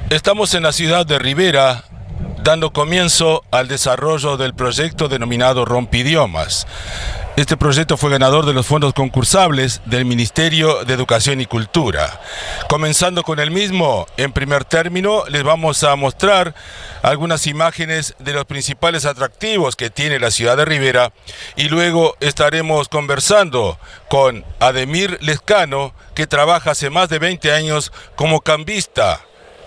Estamos en la ciudad de Rivera, dando comienzo al desarrollo del proyecto denominado Rompidiomas. Este proyecto fue ganador de los fondos concursables del Ministerio de Educación y Cultura. Comenzando con el mismo, en primer término, les vamos a mostrar algunas imágenes de los principales atractivos que tiene la ciudad de Rivera y luego estaremos conversando con Ademir Lescano, que trabaja hace más de 20 años como cambista.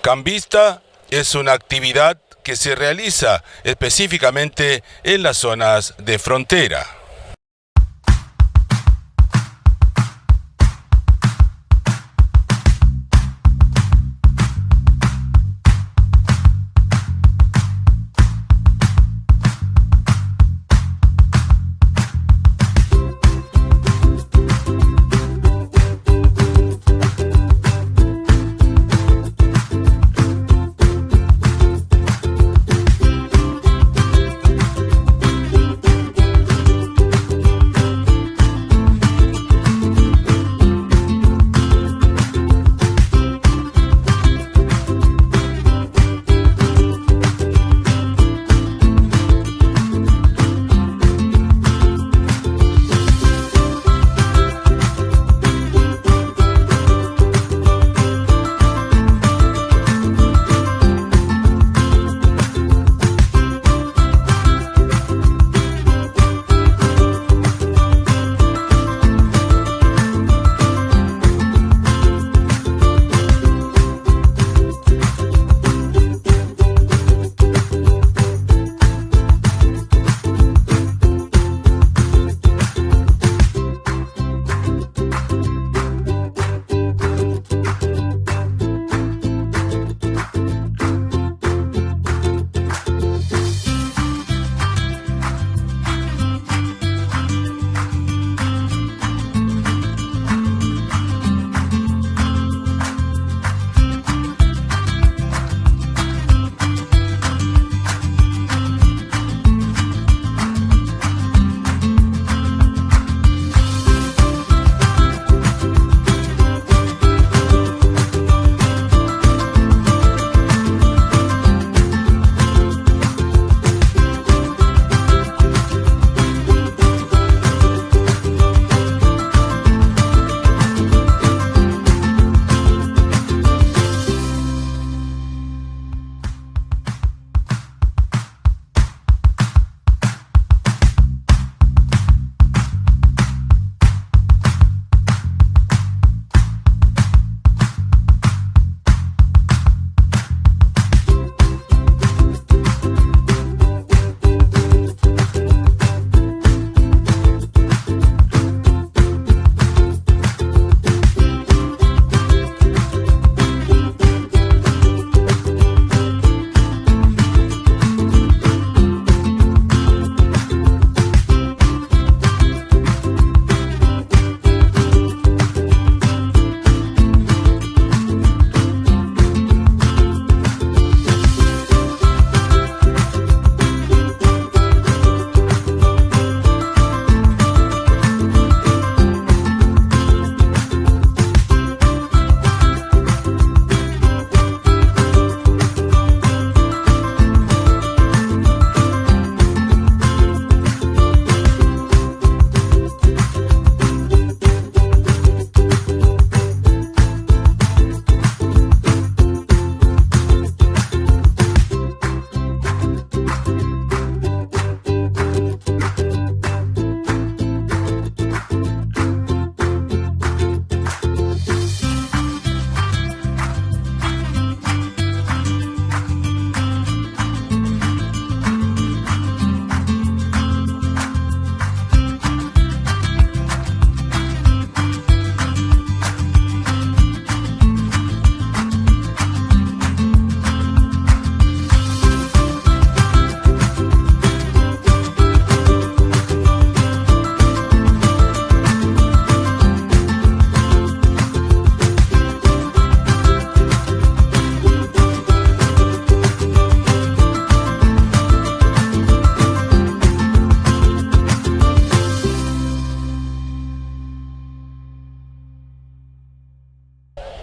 Cambista es una actividad que se realiza específicamente en las zonas de frontera.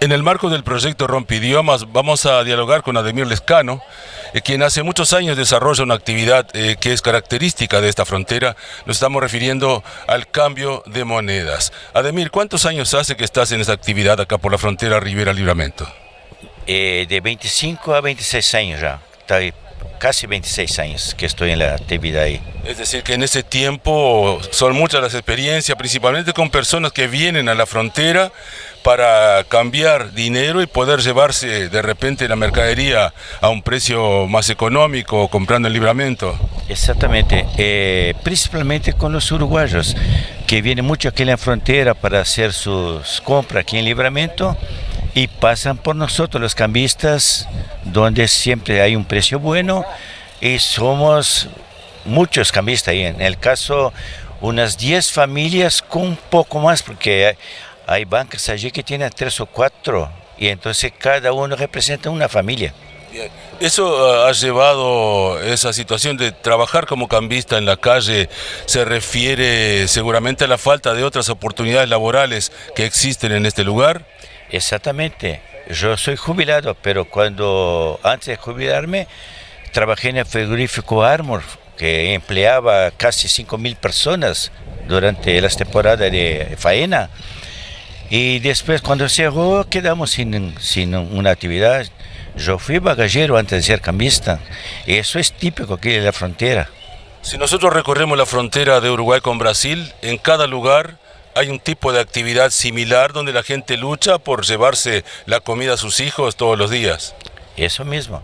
En el marco del proyecto Rompidiomas vamos a dialogar con Ademir Lescano, quien hace muchos años desarrolla una actividad que es característica de esta frontera. Nos estamos refiriendo al cambio de monedas. Ademir, ¿cuántos años hace que estás en esta actividad acá por la frontera Rivera-Livramento? De 25 a 26 años ya. Estoy casi 26 años que estoy en la actividad ahí. Es decir, que en ese tiempo son muchas las experiencias, principalmente con personas que vienen a la frontera para cambiar dinero y poder llevarse de repente la mercadería a un precio más económico comprando en Livramento. Exactamente, principalmente con los uruguayos, que vienen mucho aquí en la frontera para hacer sus compras aquí en Livramento y pasan por nosotros los cambistas, donde siempre hay un precio bueno y somos muchos cambistas ahí. En el caso, unas 10 familias con un poco más, porque hay bancas allí que tienen 3 o 4 y entonces cada uno representa una familia. Bien. ¿Eso ha llevado esa situación de trabajar como cambista en la calle? ¿Se refiere seguramente a la falta de otras oportunidades laborales que existen en este lugar? Exactamente. Yo soy jubilado, pero antes de jubilarme trabajé en el frigorífico Armor, que empleaba casi 5.000 personas durante las temporadas de faena. Y después, cuando cerró, quedamos sin una actividad. Yo fui bagallero antes de ser cambista. Eso es típico aquí de la frontera. Si nosotros recorremos la frontera de Uruguay con Brasil, en cada lugar hay un tipo de actividad similar donde la gente lucha por llevarse la comida a sus hijos todos los días. Eso mismo.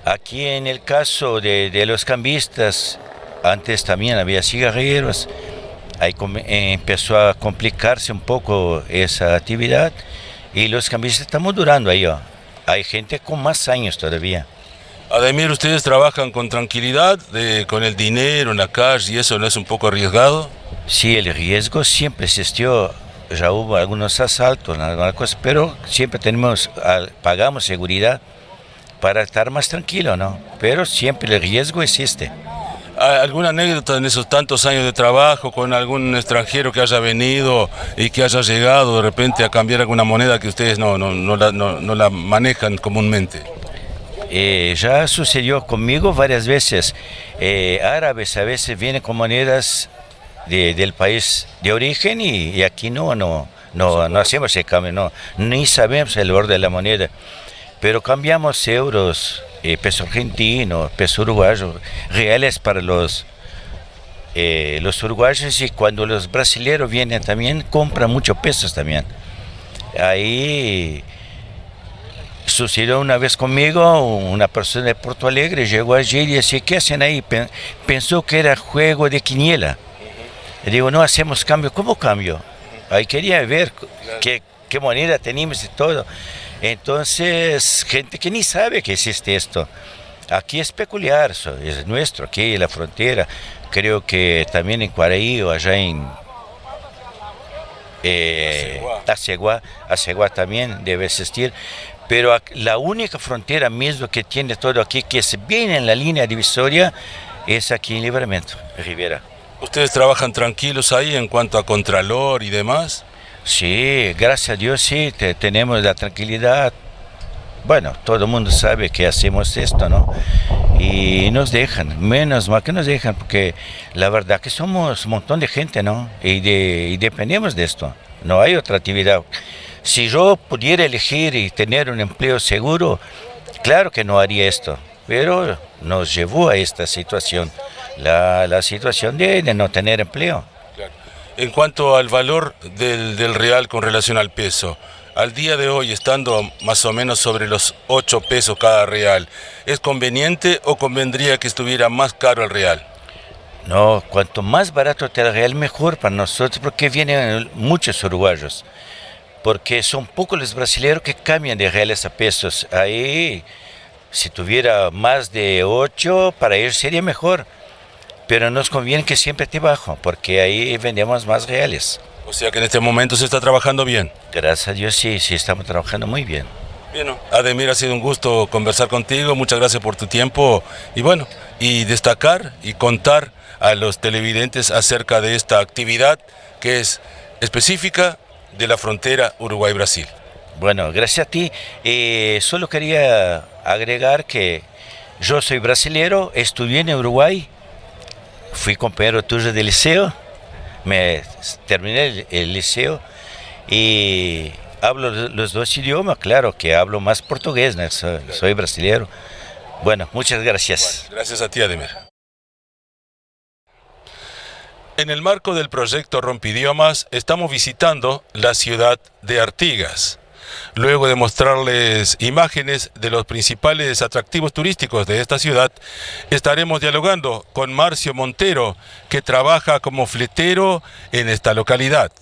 Aquí en el caso de los cambistas, antes también había cigarreros. Ahí empezó a complicarse un poco esa actividad y los cambistas estamos durando ahí. Hay gente con más años todavía. Ademir, ¿ustedes trabajan con tranquilidad, con el dinero en la calle y eso no es un poco arriesgado? Sí, el riesgo siempre existió. Ya hubo algunos asaltos, algunas cosas, pero siempre pagamos seguridad para estar más tranquilo, ¿no? Pero siempre el riesgo existe. ¿Alguna anécdota en esos tantos años de trabajo con algún extranjero que haya venido y que haya llegado de repente a cambiar alguna moneda que ustedes no la manejan comúnmente? Ya sucedió conmigo varias veces. Árabes a veces vienen con monedas del país de origen y aquí no hacemos ese cambio, ni sabemos el valor de la moneda. Pero cambiamos euros, peso argentino, peso uruguayo, reales para los uruguayos, y cuando los brasileños vienen también compran muchos pesos también. Ahí sucedió una vez conmigo, una persona de Porto Alegre llegó allí y decía, ¿qué hacen ahí? Pensó que era juego de quiniela. Le digo, no hacemos cambio. ¿Cómo cambio? Ahí quería ver qué moneda teníamos y todo. Entonces, gente que ni sabe que existe esto. Aquí es peculiar, es nuestro, aquí en la frontera. Creo que también en Cuaraí o allá en Aceguá también debe existir. Pero la única frontera mismo que tiene todo aquí, que es bien en la línea divisoria, es aquí en Livramento, Rivera. ¿Ustedes trabajan tranquilos ahí en cuanto a contralor y demás? Sí, gracias a Dios sí, tenemos la tranquilidad. Bueno, todo el mundo sabe que hacemos esto, ¿no? Y nos dejan, menos mal que nos dejan, porque la verdad que somos un montón de gente, ¿no? Y dependemos de esto, no hay otra actividad. Si yo pudiera elegir y tener un empleo seguro, claro que no haría esto, pero nos llevó a esta situación, la situación de no tener empleo. En cuanto al valor del real con relación al peso, al día de hoy, estando más o menos sobre los 8 pesos cada real, ¿es conveniente o convendría que estuviera más caro el real? No, cuanto más barato esté el real, mejor para nosotros, porque vienen muchos uruguayos, porque son pocos los brasileños que cambian de reales a pesos. Ahí, si tuviera más de 8, para ellos sería mejor. Pero nos conviene que siempre esté bajo, porque ahí vendemos más reales. O sea que en este momento se está trabajando bien. Gracias a Dios sí estamos trabajando muy bien. Bien, Ademir, ha sido un gusto conversar contigo, muchas gracias por tu tiempo y destacar y contar a los televidentes acerca de esta actividad que es específica de la frontera Uruguay-Brasil. Bueno, gracias a ti. Solo quería agregar que yo soy brasilero, estudié en Uruguay, fui compañero tuyo de liceo, me terminé el liceo y hablo los dos idiomas, claro que hablo más portugués, ¿no? Soy brasilero. Bueno, muchas gracias. Gracias a ti, Ademir. En el marco del proyecto Rompidiomas estamos visitando la ciudad de Artigas. Luego de mostrarles imágenes de los principales atractivos turísticos de esta ciudad, estaremos dialogando con Marcio Montero, que trabaja como fletero en esta localidad.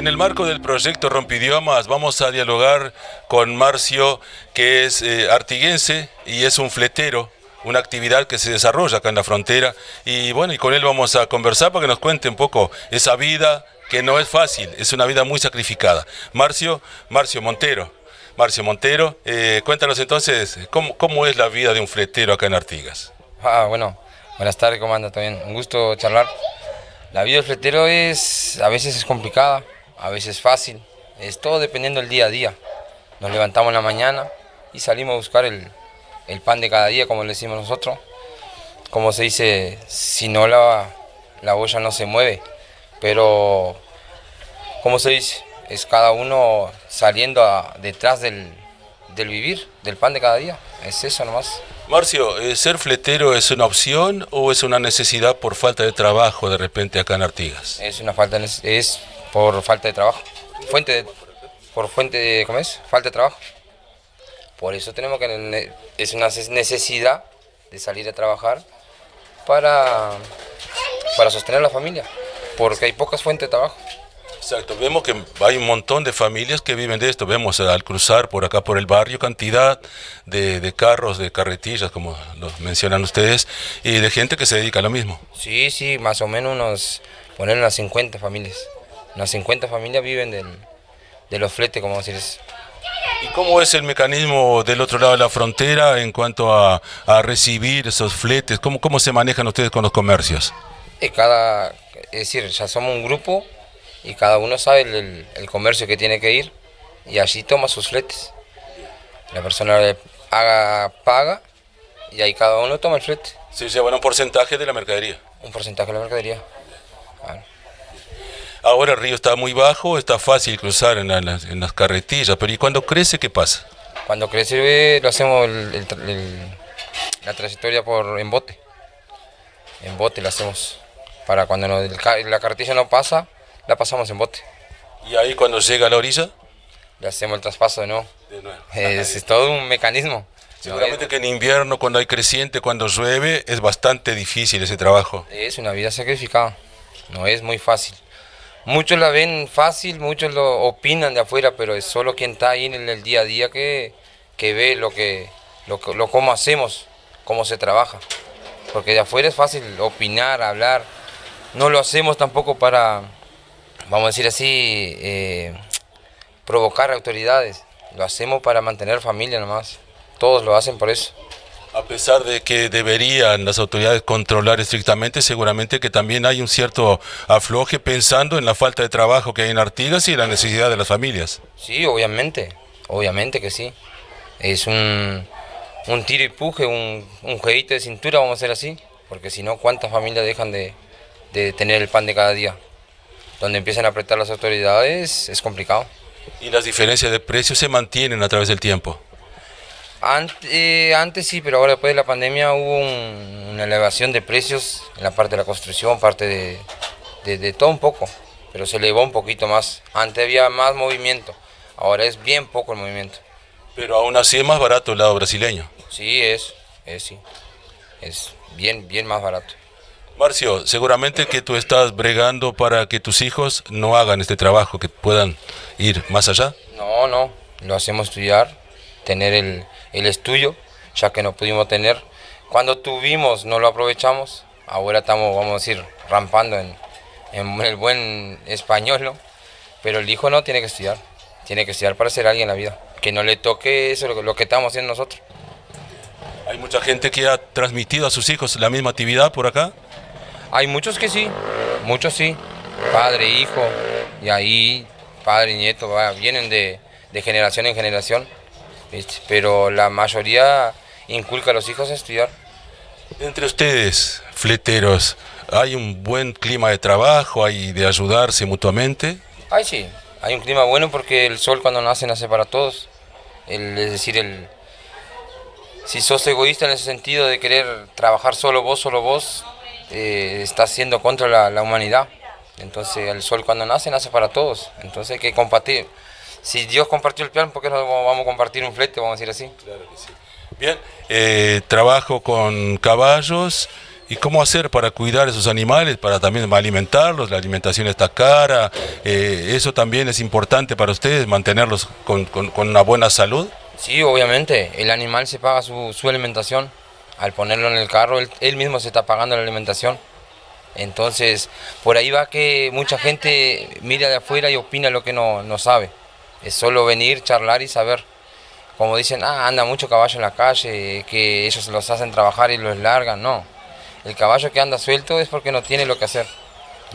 En el marco del proyecto Rompidiomas vamos a dialogar con Marcio, que es artiguense y es un fletero, una actividad que se desarrolla acá en la frontera. Y bueno, y con él vamos a conversar para que nos cuente un poco esa vida que no es fácil, es una vida muy sacrificada. Marcio Montero. Marcio Montero, cuéntanos entonces, ¿cómo es la vida de un fletero acá en Artigas? Bueno, buenas tardes, ¿cómo anda? También un gusto charlar. La vida del fletero a veces es complicada, a veces fácil, es todo dependiendo del día a día. Nos levantamos en la mañana y salimos a buscar el pan de cada día, como le decimos nosotros. Como se dice, si no la olla no se mueve, pero, como se dice, es cada uno saliendo detrás del vivir, del pan de cada día, es eso nomás. Marcio, ¿ser fletero es una opción o es una necesidad por falta de trabajo de repente acá en Artigas? Es por falta de trabajo, ¿cómo es? Falta de trabajo. Por eso es una necesidad de salir a trabajar para sostener a la familia, porque hay pocas fuentes de trabajo. Exacto, vemos que hay un montón de familias que viven de esto. Vemos al cruzar por acá por el barrio cantidad de carros, de carretillas, como lo mencionan ustedes, y de gente que se dedica a lo mismo. Sí, más o menos poner unas 50 familias. Unas 50 familias viven de los fletes, como decir. ¿Y cómo es el mecanismo del otro lado de la frontera en cuanto a recibir esos fletes? ¿Cómo se manejan ustedes con los comercios? Es decir, ya somos un grupo y cada uno sabe el comercio que tiene que ir y allí toma sus fletes. La persona paga y ahí cada uno toma el flete. Se llevan un porcentaje de la mercadería. Un porcentaje de la mercadería. Claro. Ahora el río está muy bajo, está fácil cruzar en las carretillas, pero ¿y cuando crece qué pasa? Cuando crece lo hacemos la trayectoria en bote. En bote la hacemos. Para cuando la carretilla no pasa, la pasamos en bote. ¿Y ahí cuando llega a la orilla? Le hacemos el traspaso de nuevo. Es todo un mecanismo. Seguramente que en invierno, cuando hay creciente, cuando llueve, es bastante difícil ese trabajo. Es una vida sacrificada, no es muy fácil. Muchos la ven fácil, muchos lo opinan de afuera, pero es solo quien está ahí en el día a día que ve cómo hacemos, cómo se trabaja. Porque de afuera es fácil opinar, hablar. No lo hacemos tampoco para, vamos a decir así, provocar autoridades. Lo hacemos para mantener familia nomás. Todos lo hacen por eso. A pesar de que deberían las autoridades controlar estrictamente, seguramente que también hay un cierto afloje pensando en la falta de trabajo que hay en Artigas y la necesidad de las familias. Sí, obviamente que sí. Es un tiro y puje, un jueguito de cintura, vamos a hacer así, porque si no, ¿cuántas familias dejan de tener el pan de cada día? Donde empiezan a apretar las autoridades es complicado. ¿Y las diferencias de precios se mantienen a través del tiempo? Antes sí, pero ahora después de la pandemia hubo una elevación de precios en la parte de la construcción, parte de todo un poco, pero se elevó un poquito más. Antes había más movimiento, ahora es bien poco el movimiento. Pero aún así es más barato el lado brasileño. Sí, sí, es bien más barato. Marcio, seguramente que tú estás bregando para que tus hijos no hagan este trabajo, que puedan ir más allá. No, lo hacemos estudiar, tener el estudio, ya que no pudimos tener. Cuando tuvimos no lo aprovechamos, ahora estamos, vamos a decir, rampando en el buen español, ¿no? Pero el hijo no tiene que estudiar para ser alguien en la vida, que no le toque eso, lo que estamos haciendo nosotros. ¿Hay mucha gente que ha transmitido a sus hijos la misma actividad por acá? Hay muchos sí, padre, hijo, y ahí padre y nieto vienen de generación en generación. ¿Viste? Pero la mayoría inculca a los hijos a estudiar. Entre ustedes, fleteros, ¿hay un buen clima de trabajo, hay de ayudarse mutuamente? Sí, hay un clima bueno porque el sol cuando nace para todos. Es decir, si sos egoísta en ese sentido de querer trabajar solo vos, estás siendo contra la humanidad. Entonces el sol cuando nace para todos, entonces hay que compartir. Si Dios compartió el plan, ¿por qué no vamos a compartir un flete, vamos a decir así? Claro que sí. Bien, trabajo con caballos ¿Y cómo hacer para cuidar esos animales, para también alimentarlos? La alimentación está cara, eso también es importante para ustedes, mantenerlos con una buena salud. Sí, obviamente, el animal se paga su alimentación. Al ponerlo en el carro, él mismo se está pagando la alimentación. Entonces, por ahí va que mucha gente mira de afuera y opina lo que no sabe. Es solo venir, charlar y saber. Como dicen, anda mucho caballo en la calle, que ellos los hacen trabajar y los largan. No, el caballo que anda suelto es porque no tiene lo que hacer.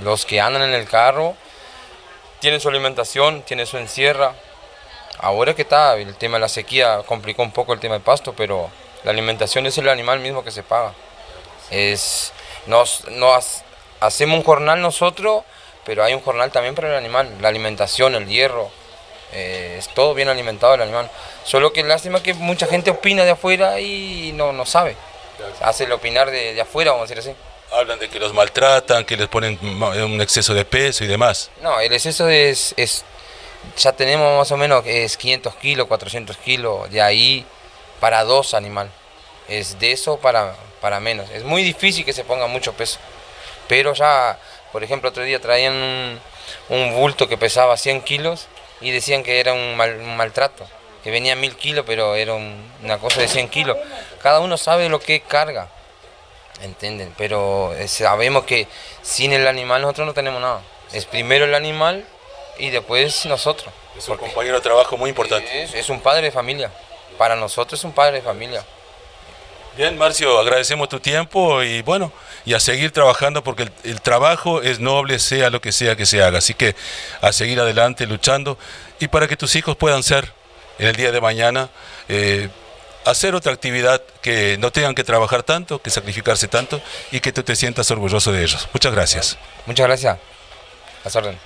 Los que andan en el carro tienen su alimentación, tienen su encierra. Ahora que está, el tema de la sequía complicó un poco el tema del pasto, pero la alimentación es el animal mismo que se paga. Hacemos un jornal nosotros, pero hay un jornal también para el animal. La alimentación, el hierro, es todo bien alimentado el animal. Solo que lástima que mucha gente opina de afuera y no sabe. Hace el opinar de afuera, vamos a decir así. Hablan de que los maltratan, que les ponen un exceso de peso y demás. No, el exceso ya tenemos más o menos 500 kilos, 400 kilos, de ahí para 2 animales. Es de eso para menos. Es muy difícil que se ponga mucho peso. Pero ya, por ejemplo, otro día traían un bulto que pesaba 100 kilos y decían que era un maltrato, que venía 1000 kilos, pero era una cosa de 100 kilos. Cada uno sabe lo que carga, ¿entienden? Pero sabemos que sin el animal nosotros no tenemos nada. Es primero el animal y después nosotros. Es un compañero de trabajo muy importante. Es un padre de familia. Para nosotros es un padre de familia. Bien, Marcio, agradecemos tu tiempo y bueno, y a seguir trabajando porque el trabajo es noble, sea lo que sea que se haga. Así que a seguir adelante, luchando y para que tus hijos puedan ser en el día de mañana, hacer otra actividad que no tengan que trabajar tanto, que sacrificarse tanto y que tú te sientas orgulloso de ellos. Muchas gracias. Muchas gracias. A las órdenes.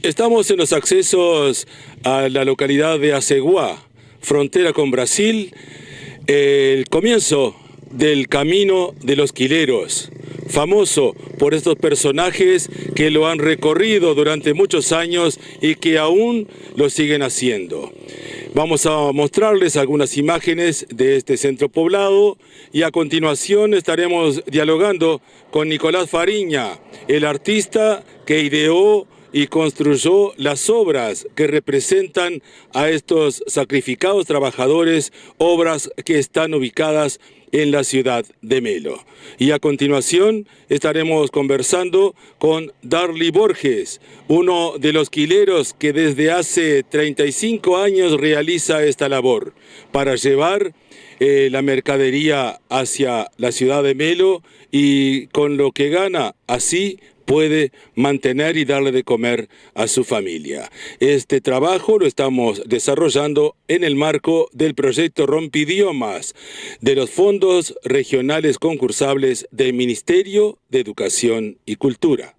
Estamos en los accesos a la localidad de Aceguá, frontera con Brasil, el comienzo del Camino de los Quileros, famoso por estos personajes que lo han recorrido durante muchos años y que aún lo siguen haciendo. Vamos a mostrarles algunas imágenes de este centro poblado y a continuación estaremos dialogando con Nicolás Fariña, el artista que ideó y construyó las obras que representan a estos sacrificados trabajadores, obras que están ubicadas en la ciudad de Melo. Y a continuación estaremos conversando con Darly Borges, uno de los quileros que desde hace 35 años realiza esta labor para llevar la mercadería hacia la ciudad de Melo y con lo que gana así puede mantener y darle de comer a su familia. Este trabajo lo estamos desarrollando en el marco del proyecto Rompidiomas de los fondos regionales concursables del Ministerio de Educación y Cultura.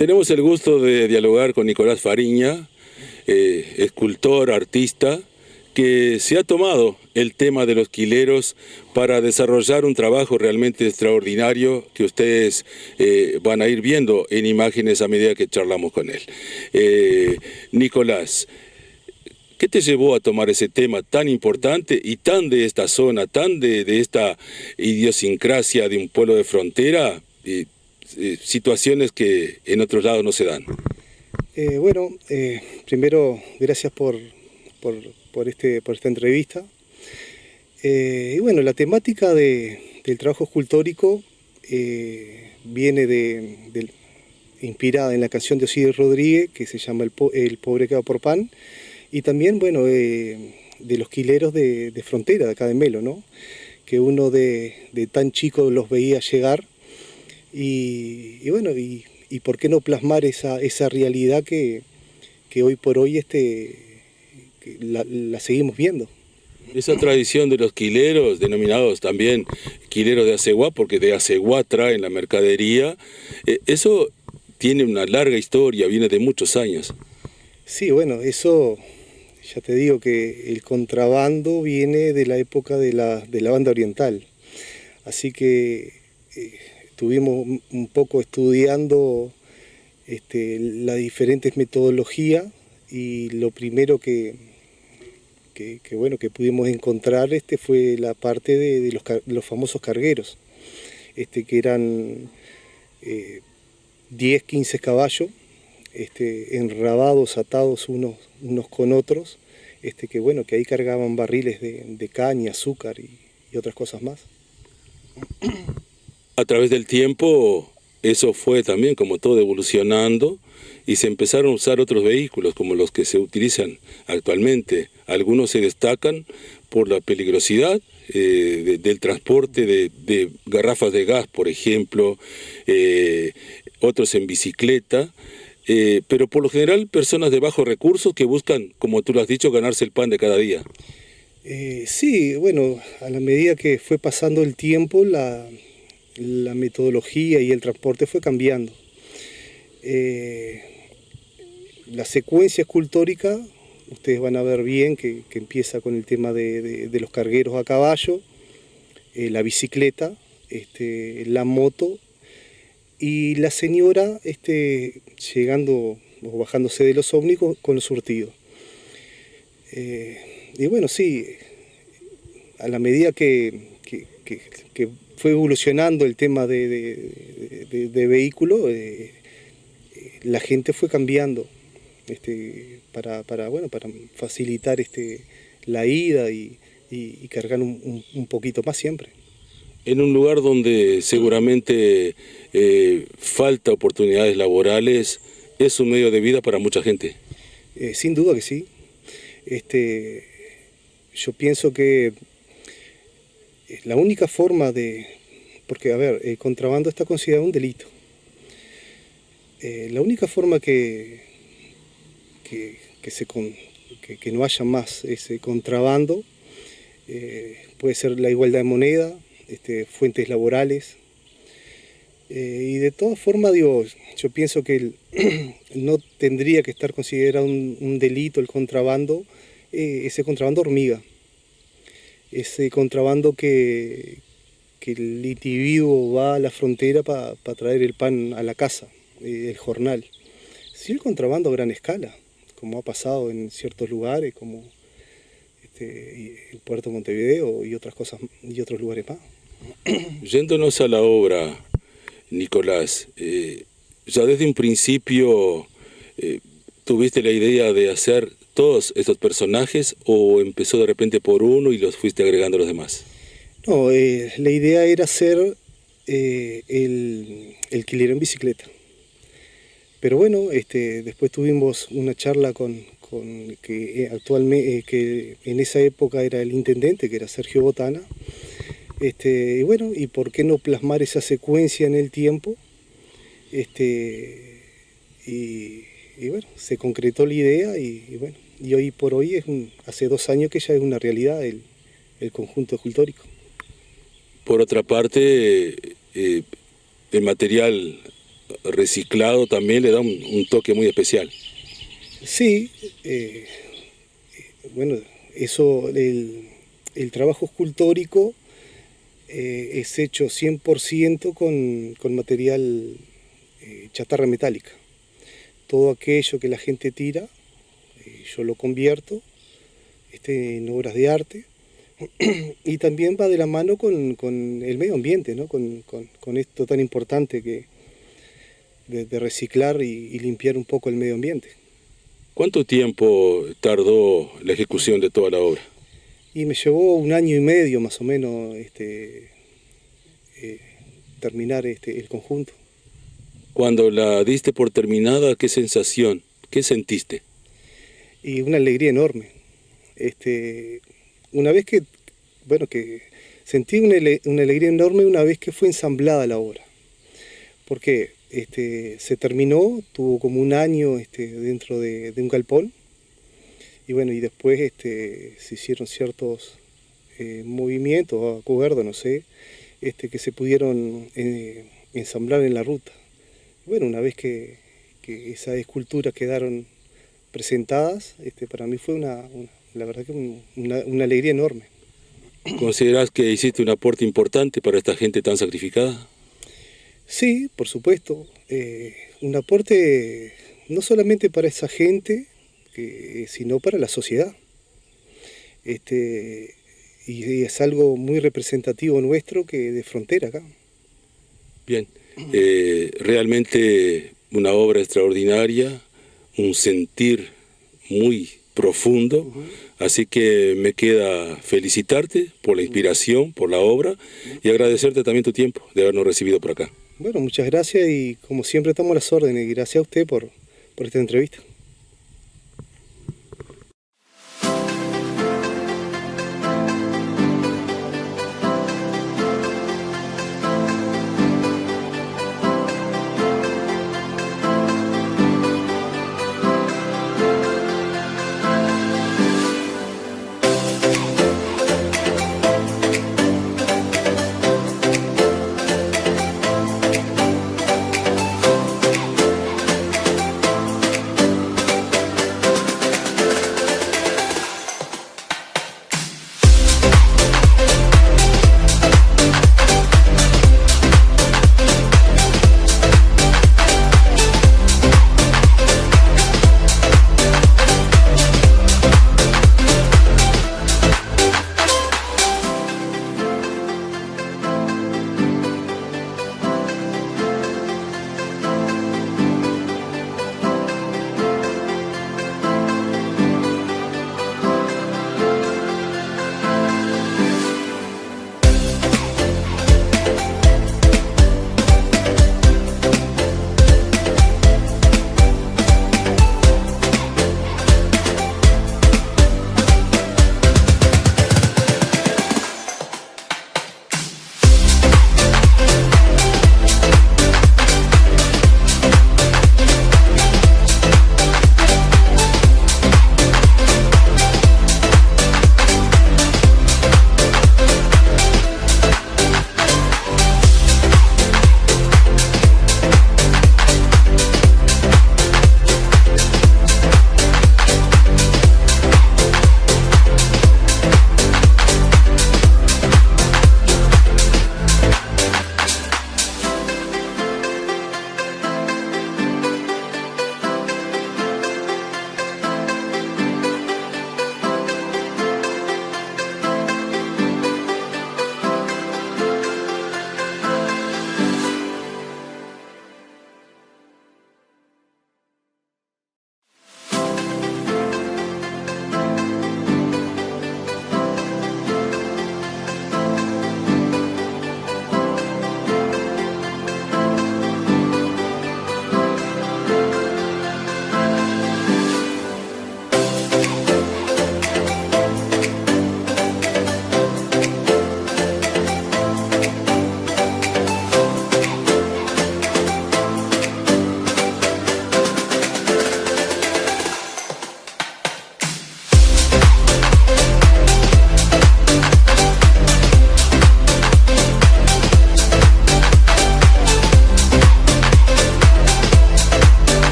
Tenemos el gusto de dialogar con Nicolás Fariña, escultor, artista, que se ha tomado el tema de los quileros para desarrollar un trabajo realmente extraordinario que ustedes van a ir viendo en imágenes a medida que charlamos con él. Nicolás, ¿qué te llevó a tomar ese tema tan importante y tan de esta zona, tan de esta idiosincrasia de un pueblo de frontera, situaciones que en otros lados no se dan? Primero, gracias por esta entrevista. La temática del trabajo escultórico viene inspirada en la canción de Osiris Rodríguez, que se llama El pobre que va por pan, y también, de los quileros de frontera, de acá de Melo, ¿no? Que uno de tan chico los veía llegar, y por qué no plasmar esa realidad que hoy por hoy la seguimos viendo. Esa tradición de los quileros, denominados también quileros de Aceguá, porque de Aceguá traen la mercadería, eso tiene una larga historia, viene de muchos años. Sí, eso, ya te digo que el contrabando viene de la época de la banda oriental, así que estuvimos un poco estudiando las diferentes metodologías, y lo primero que pudimos encontrar fue la parte de los famosos cargueros, que eran 10, 15 caballos, enrabados, atados unos con otros, que ahí cargaban barriles de caña, azúcar y otras cosas más. A través del tiempo eso fue también, como todo, evolucionando, y se empezaron a usar otros vehículos como los que se utilizan actualmente. Algunos se destacan por la peligrosidad del transporte de garrafas de gas, por ejemplo, otros en bicicleta, pero por lo general personas de bajos recursos que buscan, como tú lo has dicho, ganarse el pan de cada día. Sí, a la medida que fue pasando el tiempo, la metodología y el transporte fue cambiando. La secuencia escultórica, ustedes van a ver bien que empieza con el tema de los cargueros a caballo, la bicicleta, la moto, y la señora llegando o bajándose de los ómnibus con los surtidos. Sí, a la medida que fue evolucionando el tema de vehículos, la gente fue cambiando para facilitar la ida y cargar un poquito más siempre. En un lugar donde seguramente falta oportunidades laborales, es un medio de vida para mucha gente. Sin duda que sí. Yo pienso que la única forma porque el contrabando está considerado un delito. La única forma que no haya más ese contrabando puede ser la igualdad de moneda, fuentes laborales, y de todas formas yo pienso que no tendría que estar considerado un delito el contrabando, ese contrabando hormiga, ese contrabando que el individuo va a la frontera para traer el pan a la casa, el jornal. Sí, el contrabando a gran escala, como ha pasado en ciertos lugares, como el puerto de Montevideo y otras cosas y otros lugares más. Yéndonos a la obra, Nicolás, ya desde un principio tuviste la idea de hacer todos estos personajes, o empezó de repente por uno y los fuiste agregando a los demás? No, la idea era hacer el quilero en bicicleta. Pero después tuvimos una charla con que en esa época era el intendente, que era Sergio Botana, y por qué no plasmar esa secuencia en el tiempo, se concretó la idea, y hoy por hoy hace 2 años que ya es una realidad el conjunto escultórico. Por otra parte, el material reciclado también le da un toque muy especial. Sí, bueno, eso, el trabajo escultórico es hecho 100% con material chatarra metálica. Todo aquello que la gente tira, yo lo convierto en obras de arte. Y también va de la mano con el medio ambiente, ¿no? con esto tan importante de reciclar y limpiar un poco el medio ambiente. ¿Cuánto tiempo tardó la ejecución de toda la obra? Y me llevó 1 año y medio más o menos terminar el conjunto. Cuando la diste por terminada, ¿qué sensación, qué sentiste? Y una alegría enorme. Una vez que sentí una alegría enorme una vez que fue ensamblada la obra. Porque se terminó, tuvo como 1 año dentro de un galpón. Y bueno, y después se hicieron ciertos movimientos, acuerdos, no sé, que se pudieron ensamblar en la ruta. Y bueno, una vez que esas esculturas quedaron presentadas, para mí fue la verdad que una alegría enorme. ¿Considerás que hiciste un aporte importante para esta gente tan sacrificada? Sí, por supuesto. Un aporte no solamente para esa gente, sino para la sociedad. Y es algo muy representativo nuestro que de frontera acá. Bien, realmente una obra extraordinaria, un sentir muy profundo, así que me queda felicitarte por la inspiración, por la obra y agradecerte también tu tiempo de habernos recibido por acá. Bueno, muchas gracias y como siempre estamos a las órdenes y gracias a usted por esta entrevista.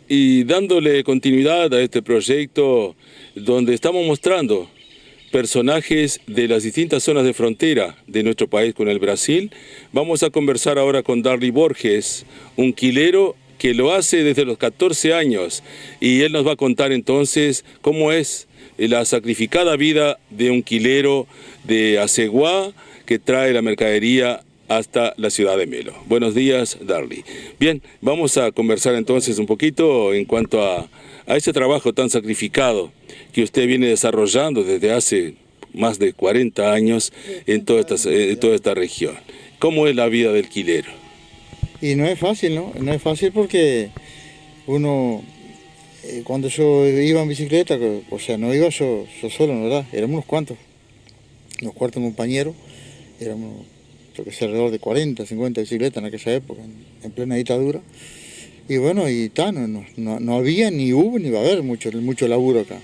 y dándole continuidad a este proyecto donde estamos mostrando personajes de las distintas zonas de frontera de nuestro país con el Brasil, vamos a conversar ahora con Darly Borges, un quilero que lo hace desde los 14 años, y él nos va a contar entonces cómo es la sacrificada vida de un quilero de Aceguá que trae la mercadería hasta la ciudad de Melo. Buenos días, Darly. Bien, vamos a conversar entonces un poquito en cuanto a ese trabajo tan sacrificado que usted viene desarrollando desde hace más de 40 años en toda esta región. ¿Cómo es la vida del quilero? Y no es fácil, ¿no? No es fácil porque uno, cuando yo iba en bicicleta, o sea, no iba yo solo, ¿no? ¿Verdad? Éramos unos cuantos compañeros, éramos, yo que sé, alrededor de 40, 50 bicicletas en aquella época, en plena dictadura. Y bueno, y no había, ni hubo, ni va a haber mucho laburo acá.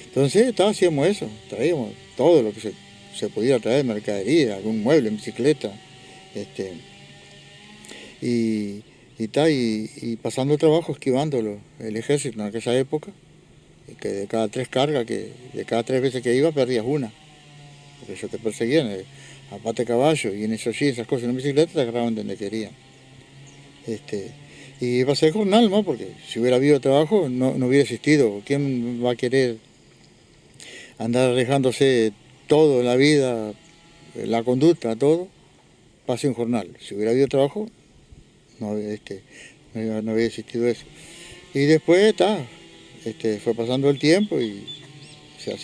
Entonces, hacíamos eso, traíamos todo lo que se podía traer, mercadería, algún mueble en bicicleta, y pasando trabajo, esquivando el ejército en aquella época, que de cada 3 cargas, de cada 3 veces que iba, perdías una. Porque ellos te perseguían a pata de caballo, y en eso sí, esas cosas en bicicleta te agarraban donde querían. Y pasé el jornal, ¿no? Porque si hubiera habido trabajo no hubiera existido. ¿Quién va a querer andar arriesgándose todo en la vida, la conducta, todo? Pase un jornal. Si hubiera habido trabajo, no había existido eso. Y después fue pasando el tiempo y se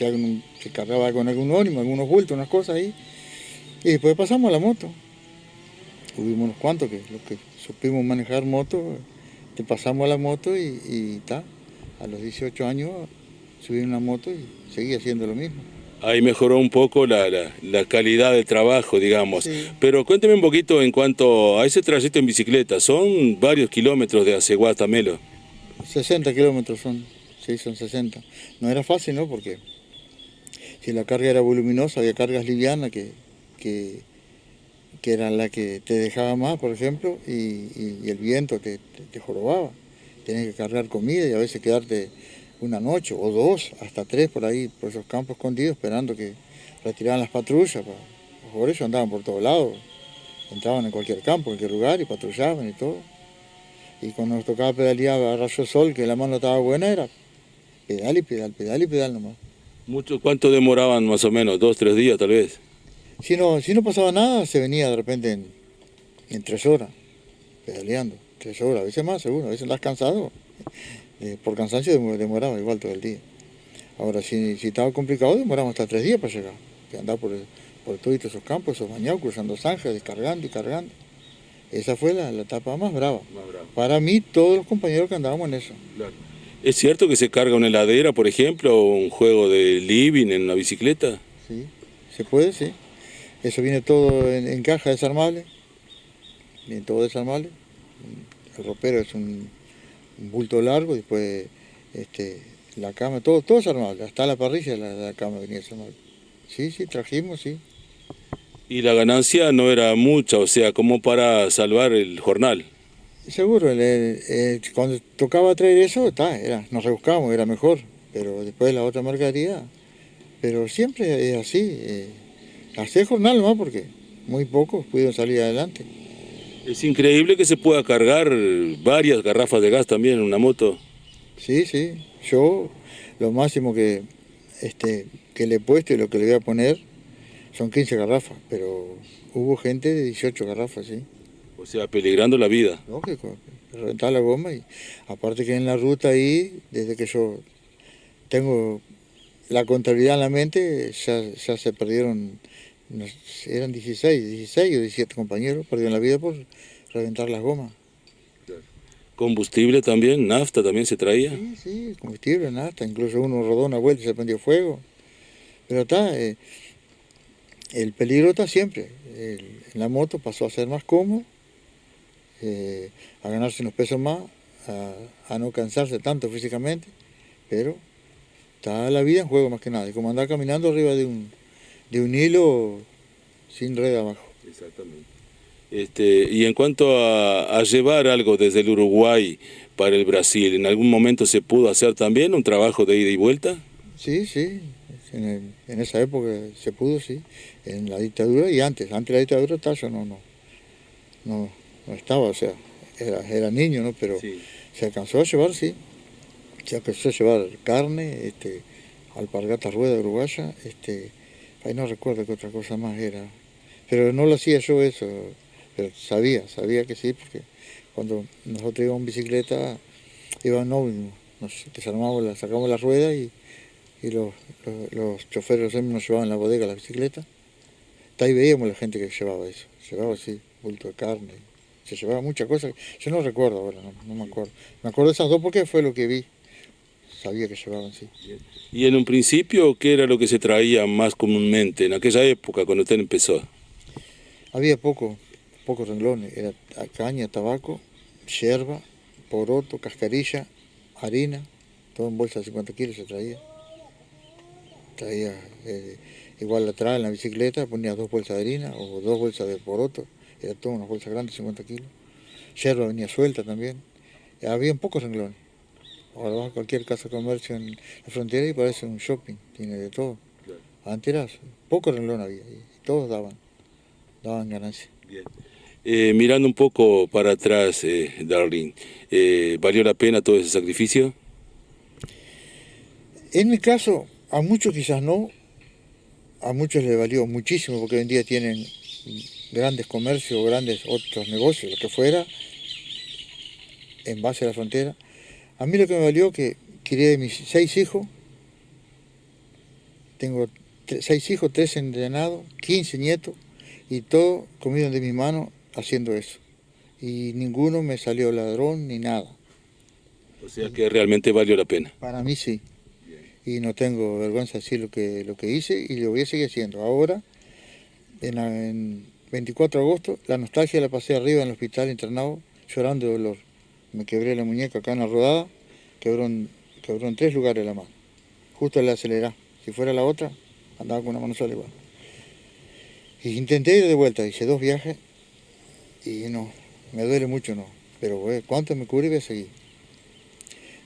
cargaba con algún ónimo, algunos bultos, unas cosas ahí. Y después pasamos a la moto. Hubimos unos cuantos los que supimos manejar moto, pasamos a la moto y a los 18 años subí en una moto y seguí haciendo lo mismo. Ahí mejoró un poco la calidad del trabajo, digamos. Sí. Pero cuénteme un poquito en cuanto a ese trayecto en bicicleta. Son varios kilómetros de Aceguá hasta Melo. 60 kilómetros son 60. No era fácil, ¿no? Porque si la carga era voluminosa, había cargas livianas que eran las que te dejaba más, por ejemplo, y el viento te jorobaba. Tenías que cargar comida y a veces quedarte una noche o 2, hasta 3 por ahí, por esos campos escondidos, esperando que retiraran las patrullas. Por eso andaban por todos lados, entraban en cualquier campo, en cualquier lugar y patrullaban y todo. Y cuando nos tocaba pedalear a rayo sol, que la mano estaba buena, era pedal y pedal nomás. ¿Cuánto demoraban más o menos? 2, 3 días tal vez. Si no pasaba nada, se venía de repente en 3 horas, pedaleando, 3 horas, a veces más seguro, a veces andás cansado. Por cansancio demoraba igual todo el día. Ahora, si estaba complicado, demoramos hasta 3 días para llegar. Que andar por todos esos campos, esos bañados, cruzando zanjas, descargando y cargando. Esa fue la etapa más brava. Para mí, todos los compañeros que andábamos en eso. Claro. ¿Es cierto que se carga una heladera, por ejemplo, o un juego de living en una bicicleta? Sí, se puede, sí. Eso viene todo en caja desarmable. Viene todo desarmable. El ropero es un bulto largo, después la cama, todo desarmable. Hasta la parrilla la cama venía desarmable. Sí, trajimos, sí. Y la ganancia no era mucha, o sea, como para salvar el jornal. Seguro, cuando tocaba traer eso, nos rebuscábamos, era mejor, pero después la otra mercadería, pero siempre es así, hacer jornal nomás porque muy pocos pudieron salir adelante. Es increíble que se pueda cargar varias garrafas de gas también en una moto. Sí, yo lo máximo que le he puesto y lo que le voy a poner son 15 garrafas, pero hubo gente de 18 garrafas, sí. O sea, peligrando la vida. Lógico, reventar la goma y aparte que en la ruta ahí, desde que yo tengo la contabilidad en la mente, ya se perdieron, eran 16 o 17 compañeros, perdieron la vida por reventar las gomas. ¿Combustible también? ¿Nafta también se traía? Sí, combustible, nafta, incluso uno rodó una vuelta y se prendió fuego. Pero el peligro está siempre. En la moto pasó a ser más cómodo, a ganarse unos pesos más, a no cansarse tanto físicamente, pero está la vida en juego más que nada. Es como andar caminando arriba de un hilo sin red abajo. Exactamente. Y en cuanto a llevar algo desde el Uruguay para el Brasil, ¿en algún momento se pudo hacer también un trabajo de ida y vuelta? Sí, sí, en esa época se pudo, sí, en la dictadura y antes de la dictadura Tazo no estaba, o sea, era niño, ¿no? Pero Sí. se alcanzó a llevar, sí, se alcanzó a llevar carne, alpargatas rueda uruguaya, ahí no recuerdo qué otra cosa más era, pero no lo hacía yo eso, pero sabía que sí, porque cuando nosotros íbamos en bicicleta, nos desarmamos, sacamos la rueda y los choferes nos llevaban en la bodega la bicicleta. Ahí veíamos la gente que llevaba eso, llevaba así, bulto de carne, se llevaba muchas cosas, yo no recuerdo ahora, no me acuerdo. Me acuerdo de esas dos porque fue lo que vi, sabía que llevaban, sí. Y en un principio, ¿qué era lo que se traía más comúnmente en aquella época cuando usted empezó? Había pocos renglones, era caña, tabaco, yerba, poroto, cascarilla, harina, todo en bolsa de 50 kilos se traía. Igual atrás en la bicicleta ponía 2 bolsas de harina o 2 bolsas de poroto, era toda una bolsa grande, 50 kilos. Yerba venía suelta también. Había pocos renglones. Ahora vas a cualquier casa de comercio en la frontera y parece un shopping, tiene de todo. Claro. Antes era pocos renglones había y todos daban ganancia. Bien. Mirando un poco para atrás, Darling, ¿valió la pena todo ese sacrificio? En mi caso, a muchos quizás no, a muchos les valió muchísimo porque hoy en día tienen grandes comercios, grandes otros negocios, lo que fuera, en base a la frontera. A mí lo que me valió que crié mis 6 hijos, tengo 6 hijos, 3 entrenados, 15 nietos y todo comido de mis manos haciendo eso. Y ninguno me salió ladrón ni nada. O sea que realmente valió la pena. Para mí sí. Y no tengo vergüenza de decir lo que hice y lo voy a seguir haciendo. Ahora, en 24 de agosto, la nostalgia la pasé arriba en el hospital internado, llorando de dolor. Me quebré la muñeca acá en la rodada, quebró en 3 lugares la mano. Justo la acelerá. Si fuera la otra, andaba con una mano sola igual. Y intenté ir de vuelta, hice 2 viajes y no, me duele mucho no. Pero ¿cuánto me cubre? Voy a seguir.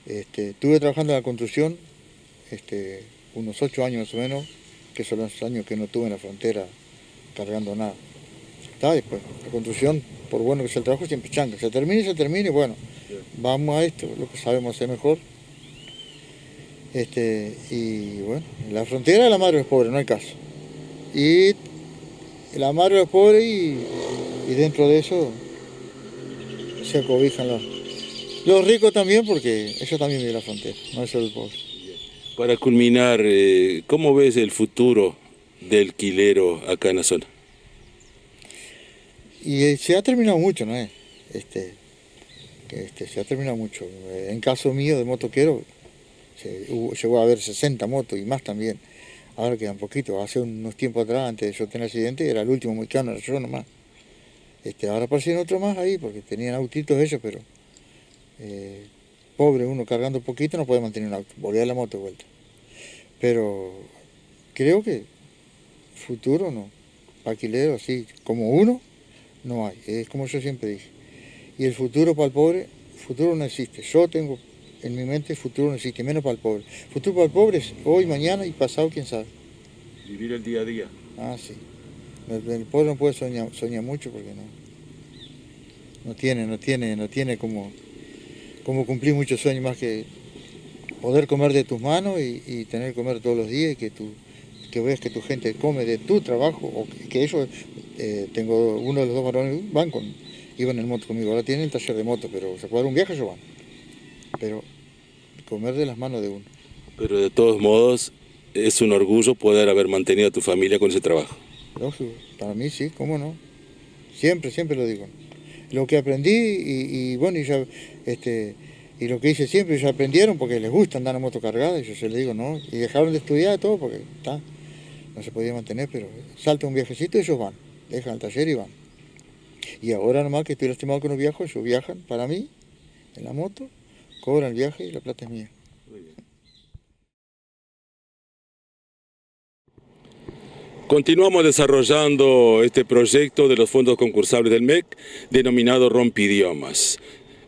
Estuve trabajando en la construcción, unos 8 años más o menos, que son los años que no estuve en la frontera cargando nada. Después, la construcción, por bueno que sea el trabajo, siempre chanca. Se termine, bueno, vamos a esto, lo que sabemos hacer mejor. Y bueno, la frontera es la madre de los pobres, no hay caso. Y la madre de los pobres y dentro de eso se acobijan los ricos también, porque eso también vive la frontera, no es solo el pobre. Para culminar, ¿cómo ves el futuro del quilero acá en la zona? Y se ha terminado mucho, ¿no? Se ha terminado mucho. En caso mío de motoquero, llegó a haber 60 motos y más también. Ahora quedan poquitos. Hace unos tiempos atrás, antes de yo tener accidente, era el último mexicano, era yo nomás. Ahora aparecieron otros más ahí, porque tenían autitos ellos, pero pobre uno cargando poquito no puede mantener un auto, volver a la moto de vuelta. Pero creo que futuro no, alquilero así como uno no hay, es como yo siempre dije. Y el futuro para el pobre, futuro no existe. Yo tengo en mi mente futuro no existe, menos para el pobre. Futuro para el pobre es hoy, mañana y pasado, quién sabe. Vivir el día a día. Ah, sí. El pobre no puede soñar mucho porque no tiene como cumplir muchos sueños más que poder comer de tus manos y tener que comer todos los días y que veas que tu gente come de tu trabajo o que ellos, tengo uno de los 2 varones, iban en moto conmigo, ahora tienen el taller de moto, pero se puede dar un viaje, ellos van. Pero comer de las manos de uno. Pero de todos modos, es un orgullo poder haber mantenido a tu familia con ese trabajo. Lógico, para mí sí, cómo no. Siempre lo digo. Lo que aprendí y bueno, y lo que hice siempre, ellos aprendieron porque les gusta andar en moto cargada, y yo se les digo, no, y dejaron de estudiar todo porque no se podía mantener, pero salta un viajecito y ellos van, dejan el taller y van. Y ahora nomás que estoy lastimado que no viajo, ellos viajan para mí, en la moto, cobran el viaje y la plata es mía. Continuamos desarrollando este proyecto de los fondos concursables del MEC, denominado Rompidiomas.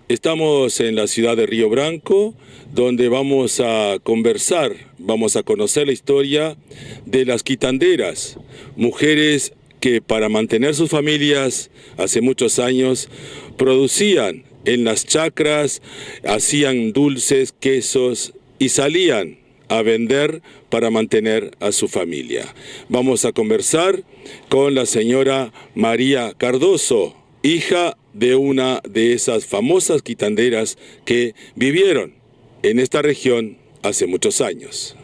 Estamos en la ciudad de Río Branco, donde vamos a conversar, vamos a conocer la historia de las quitanderas, mujeres que para mantener sus familias hace muchos años producían en las chacras, hacían dulces, quesos y salían a vender para mantener a su familia. Vamos a conversar con la señora María Cardoso, hija de una de esas famosas quitanderas que vivieron en esta región hace muchos años.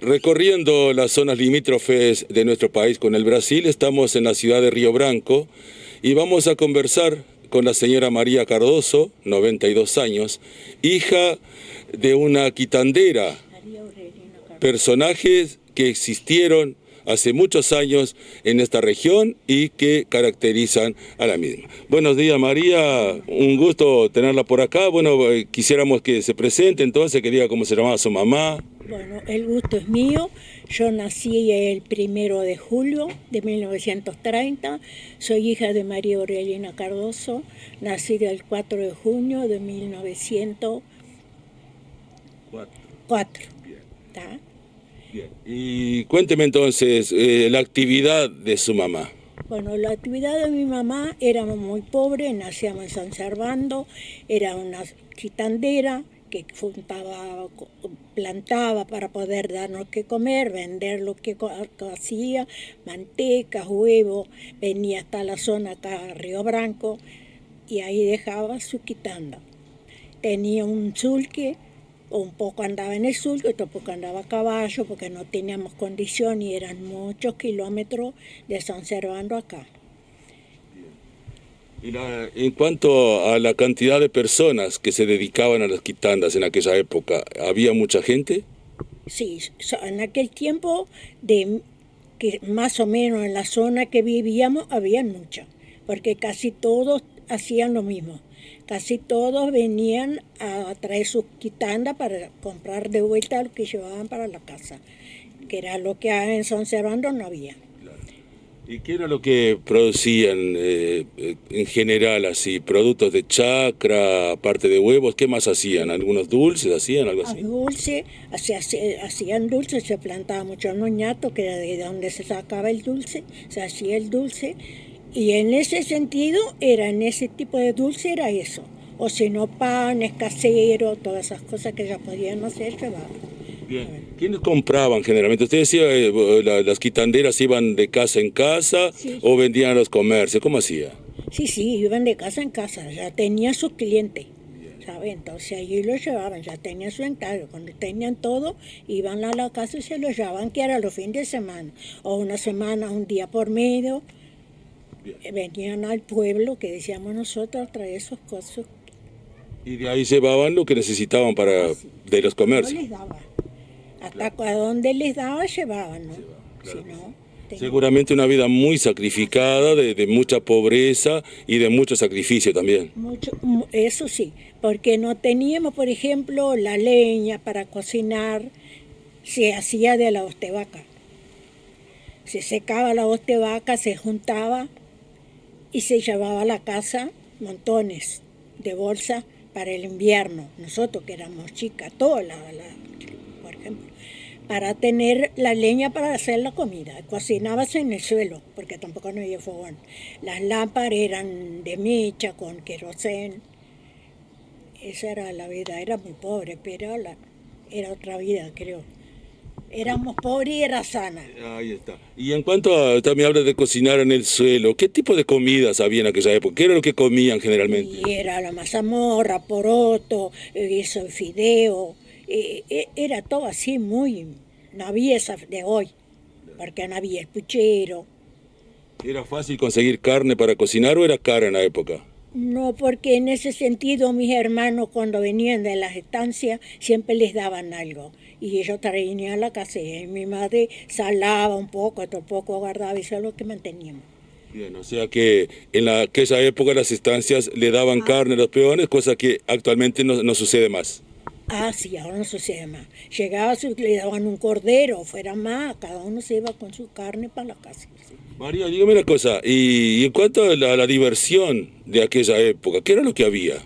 Recorriendo las zonas limítrofes de nuestro país con el Brasil, estamos en la ciudad de Río Branco y vamos a conversar con la señora María Cardoso, 92 años, hija de una quitandera, personajes que existieron hace muchos años en esta región y que caracterizan a la misma. Buenos días, María, un gusto tenerla por acá. Bueno, quisiéramos que se presente entonces, que diga cómo se llamaba su mamá. Bueno, el gusto es mío. Yo nací el 1 de julio de 1930. Soy hija de María Aurelina Cardoso, nacida el 4 de junio de 1904. ¿Está? Bien. Y cuénteme entonces la actividad de su mamá. Bueno, la actividad de mi mamá, éramos muy pobres, nacíamos en San Servando, era una quitandera que plantaba para poder darnos que comer, vender lo que hacía, manteca, huevo, venía hasta la zona acá, Río Branco, y ahí dejaba su quitanda. Tenía un sulque, un poco andaba en el sulque, otro poco andaba a caballo, porque no teníamos condición y eran muchos kilómetros de San Servando acá. Y en cuanto a la cantidad de personas que se dedicaban a las quitandas en aquella época, ¿había mucha gente? Sí, en aquel tiempo, que más o menos en la zona que vivíamos, había mucha, porque casi todos hacían lo mismo. Casi todos venían a traer sus quitandas para comprar de vuelta lo que llevaban para la casa, que era lo que en San Servando no había. ¿Y qué era lo que producían en general, así? ¿Productos de chacra, aparte de huevos? ¿Qué más hacían? ¿Algunos dulces hacían, algo así? Dulce, hacían dulces, se plantaba mucho noñato, que era de donde se sacaba el dulce, se hacía el dulce, y en ese sentido, en ese tipo de dulce era eso. O si no, panes caseros, todas esas cosas que ya podían hacer, llevaban. Bien. ¿Quiénes compraban generalmente? Usted decía, las quitanderas iban de casa en casa, sí, o vendían a los comercios. ¿Cómo hacía? Sí, iban de casa en casa, ya tenían sus clientes, ¿sabe? Entonces allí los llevaban, ya tenían su encargo. Cuando tenían todo, iban a la casa y se los llevaban, que era los fines de semana, o una semana, un día por medio. Bien. Venían al pueblo, que decíamos nosotros, a traer sus cosas. Y de ahí llevaban lo que necesitaban de los comercios. No les daba. Hasta donde les daba, llevaban, ¿no? Claro. Si no, seguramente una vida muy sacrificada, de mucha pobreza y de mucho sacrificio también. Eso sí, porque no teníamos, por ejemplo, la leña para cocinar, se hacía de la hoz de vaca. Se secaba la hoz de vaca, se juntaba y se llevaba a la casa montones de bolsa para el invierno. Nosotros que éramos chicas, por ejemplo, para tener la leña para hacer la comida. Cocinabas en el suelo, porque tampoco no había fogón. Las lámparas eran de mecha, con querosén. Esa era la vida, era muy pobre, pero era otra vida, creo. Éramos pobres y era sana. Ahí está. Y en cuanto a, también habla de cocinar en el suelo, ¿qué tipo de comidas había en aquella época? ¿Qué era lo que comían generalmente? Y era la mazamorra, poroto, eso, fideo. Era todo así muy, no había esa de hoy, porque no había el puchero. ¿Era fácil conseguir carne para cocinar o era cara en la época? No, porque en ese sentido mis hermanos cuando venían de las estancias siempre les daban algo y ellos traían a la casa y mi madre salaba un poco, otro poco guardaba y eso es lo que manteníamos. Bien, o sea que en aquella época las estancias le daban carne a los peones, cosa que actualmente no sucede más. Ah, sí, ahora no sucede más. Llegaba, le daban un cordero, fuera más, cada uno se iba con su carne para la casa. Sí. María, dígame una cosa, y en cuanto a la diversión de aquella época, ¿qué era lo que había?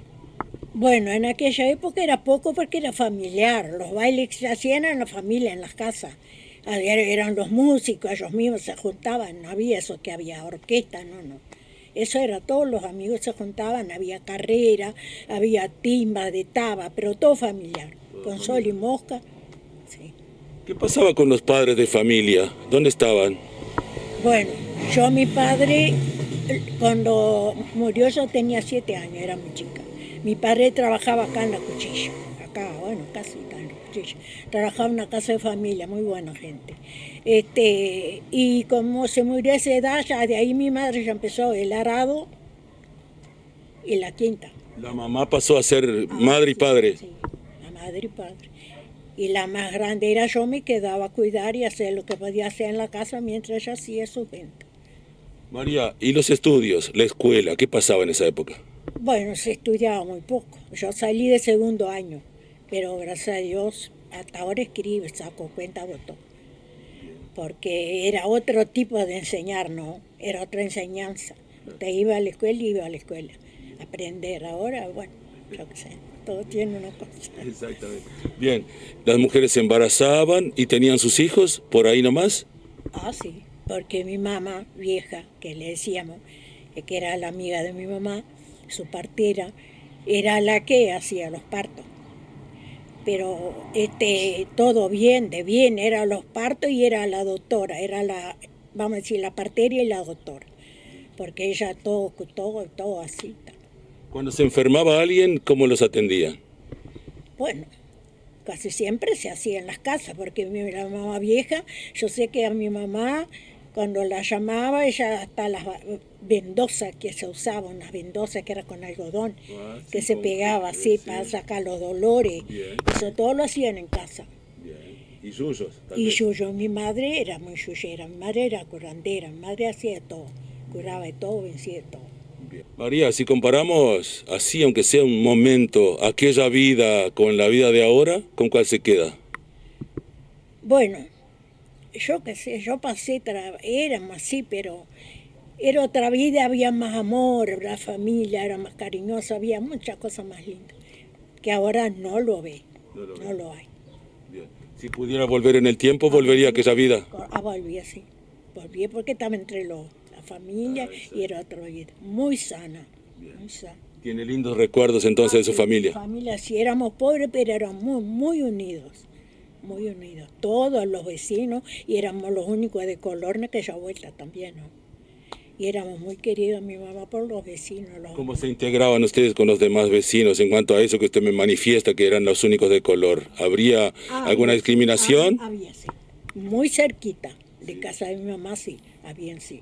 Bueno, en aquella época era poco porque era familiar, los bailes que se hacían en la familia, en las casas. Eran los músicos, ellos mismos se juntaban, no había eso que había orquesta, no. Eso era, todos los amigos se juntaban, había carrera, había timba de taba, pero todo familiar, con sol y mosca. Sí. ¿Qué pasaba con los padres de familia? ¿Dónde estaban? Bueno, mi padre, cuando murió yo tenía 7 años, era muy chica. Mi padre trabajaba acá en la Cuchilla, acá, bueno, casi tan. Trabajaba en una casa de familia, muy buena gente. Y como se murió a esa edad, ya de ahí mi madre ya empezó el arado y la quinta. La mamá pasó a ser madre y padre. Sí, la madre y padre. Y la más grande era yo, me quedaba a cuidar y hacer lo que podía hacer en la casa mientras ella hacía su venta. María, ¿y los estudios, la escuela, qué pasaba en esa época? Bueno, se estudiaba muy poco. Yo salí de segundo año, pero gracias a Dios hasta ahora escribo, saco cuenta de todo. Porque era otro tipo de enseñar, ¿no? Era otra enseñanza. Usted iba a la escuela y iba a la escuela. Aprender ahora, bueno, yo qué sé, todo tiene una cosa. Exactamente. Bien, ¿las mujeres se embarazaban y tenían sus hijos por ahí nomás? Ah, sí, porque mi mamá vieja, que le decíamos, que era la amiga de mi mamá, su partera, era la que hacía los partos. Pero todo bien, de bien, era los partos y era la doctora, era la, vamos a decir, la partera y la doctora. Porque ella todo así. Cuando se enfermaba alguien, ¿cómo los atendía? Bueno, casi siempre se hacía en las casas, porque la mamá vieja, yo sé que a mi mamá, cuando la llamaba, ella hasta las vendosas que se usaban, unas vendosas que era con algodón, que se pegaba así para sacar los dolores, eso todo lo hacían en casa. ¿Y yuyos? Y yuyo, mi madre era muy yuyera, mi madre era curandera, mi madre hacía de todo, curaba de todo, vencía de todo. María, si comparamos así, aunque sea un momento, aquella vida con la vida de ahora, ¿con cuál se queda? Bueno, yo qué sé, yo pasé, éramos así, pero era otra vida, había más amor, la familia era más cariñosa, había muchas cosas más lindas, que ahora no lo ve, no lo hay. Bien. Si pudiera volver en el tiempo, ¿volvería a aquella vida? Volví, sí, volví porque estaba entre la familia y era otra vida, muy sana, muy sana. Tiene lindos recuerdos entonces de su familia. Mi familia, sí, éramos pobres, pero éramos muy unidos. Muy unidos, todos los vecinos, y éramos los únicos de color, que ya vuelta también, ¿no? Y éramos muy queridos, mi mamá, por los vecinos. ¿Cómo se integraban ustedes con los demás vecinos en cuanto a eso que usted me manifiesta, que eran los únicos de color? ¿Habría alguna discriminación? Había, sí. Muy cerquita de casa de mi mamá, sí, había, sí.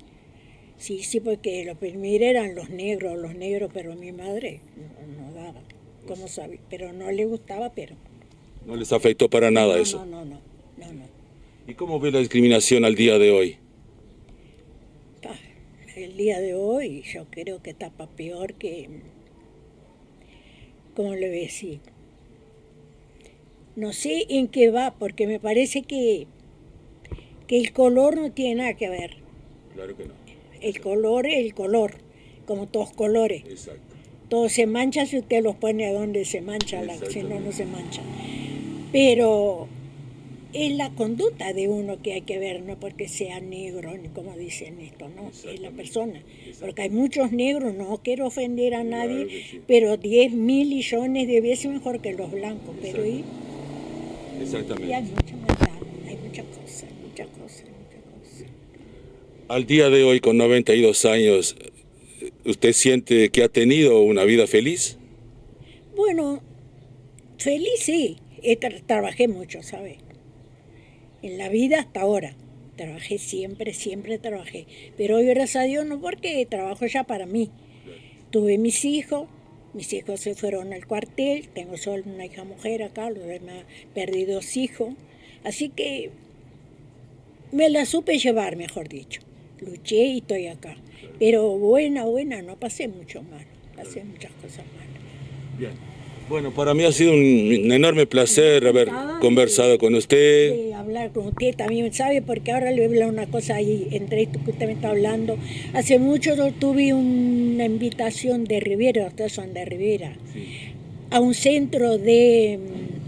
Sí, porque los primeros eran los negros, pero mi madre no daba, como sabía, pero no le gustaba, pero... ¿No les afectó para nada eso? No. ¿Y cómo ve la discriminación al día de hoy? El día de hoy yo creo que está peor que... ¿Cómo le voy a decir? No sé en qué va, porque me parece que el color no tiene nada que ver. Claro que no. El color es el color, como todos colores. Exacto. Todo se mancha si usted los pone a donde se mancha, si no, no se mancha. Pero es la conducta de uno que hay que ver, no porque sea negro, ni como dicen esto, no, es la persona. Porque hay muchos negros, no quiero ofender a nadie, sí, pero 10.000 millones de veces mejor que los blancos. Pero exactamente. Y hay mucha maldad, hay muchas cosas. Al día de hoy, con 92 años, ¿usted siente que ha tenido una vida feliz? Bueno, feliz sí. Trabajé mucho, ¿sabes? En la vida hasta ahora. Trabajé siempre trabajé. Pero hoy, gracias a Dios, no, porque trabajo ya para mí. Tuve mis hijos se fueron al cuartel, tengo solo una hija mujer acá, los demás perdí 2 hijos. Así que me la supe llevar, mejor dicho. Luché y estoy acá. Pero buena, no pasé mucho mal, pasé muchas cosas malas. Bien. Bueno, para mí ha sido un enorme placer haber conversado con usted. De hablar con usted también, ¿sabe? Porque ahora le voy a hablar una cosa ahí, entre esto que usted me está hablando. Hace mucho yo tuve una invitación de Rivera, ustedes son de Rivera, sí, a un centro de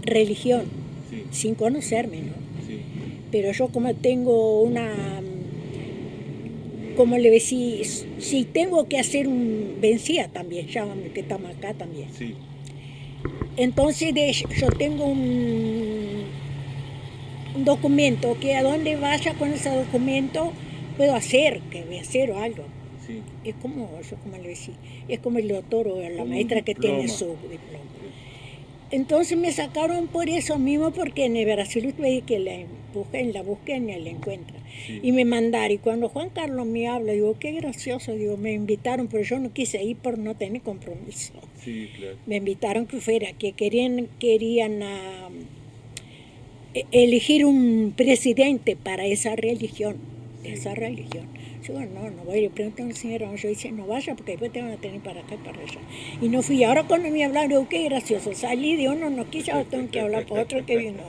religión, sí, sin conocerme, ¿no? Sí. Pero yo como tengo una... Como le decís, si tengo que hacer vencida también, llámame que estamos acá también. Sí. Entonces yo tengo un documento que a donde vaya con ese documento puedo hacer, que voy a hacer o algo. Sí. Es como, yo como le decía, es como el doctor o la maestra que tiene su diploma. Entonces me sacaron por eso mismo, porque en el Brasil usted ve que la busquen y la encuentran. Sí. Y me mandaron, y cuando Juan Carlos me habla, digo, qué gracioso, digo, me invitaron, pero yo no quise ir por no tener compromiso. Sí, claro. Me invitaron que fuera, que querían elegir un presidente para esa religión, Yo no voy, le pregunto a la señora, yo dice, no vaya porque después te van a tener para acá y para allá. Y no fui. Ahora cuando me hablaron, digo, qué gracioso, salí de uno, no quise, ahora tengo que hablar por otro que vino.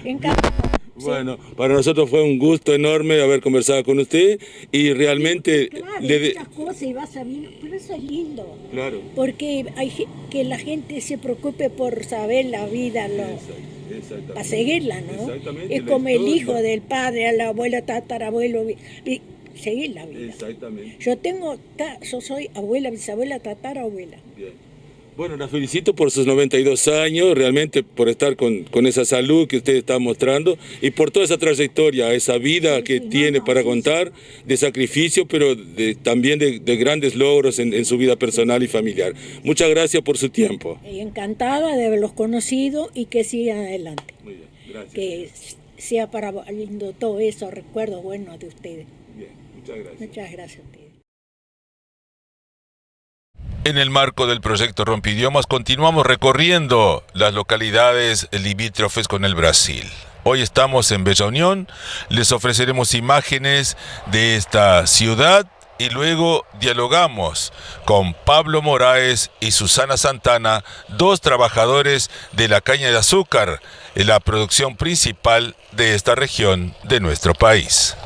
Encantado. Bueno, para nosotros fue un gusto enorme haber conversado con usted y realmente... Claro, muchas cosas y vas sabiendo, pero eso es lindo. Claro. Porque hay que la gente se preocupe por saber la vida, para seguirla, ¿no? Exactamente. Es como el hijo del padre, el abuelo, tatarabuelo, seguir la vida. Exactamente. Yo soy abuela, bisabuela, tatarabuela. Bien. Bueno, la felicito por sus 92 años, realmente por estar con esa salud que usted está mostrando y por toda esa trayectoria, esa vida que tiene para contar, de sacrificio, pero también de grandes logros en su vida personal y familiar. Muchas gracias por su tiempo. Encantada de haberlos conocido y que sigan adelante. Muy bien, gracias. Que sea para lindo todo eso, recuerdos buenos de ustedes. Bien, muchas gracias. Muchas gracias a ustedes. En el marco del proyecto Rompidiomas continuamos recorriendo las localidades limítrofes con el Brasil. Hoy estamos en Bella Unión, les ofreceremos imágenes de esta ciudad y luego dialogamos con Pablo Moraes y Susana Santana, dos trabajadores de la caña de azúcar, en la producción principal de esta región de nuestro país.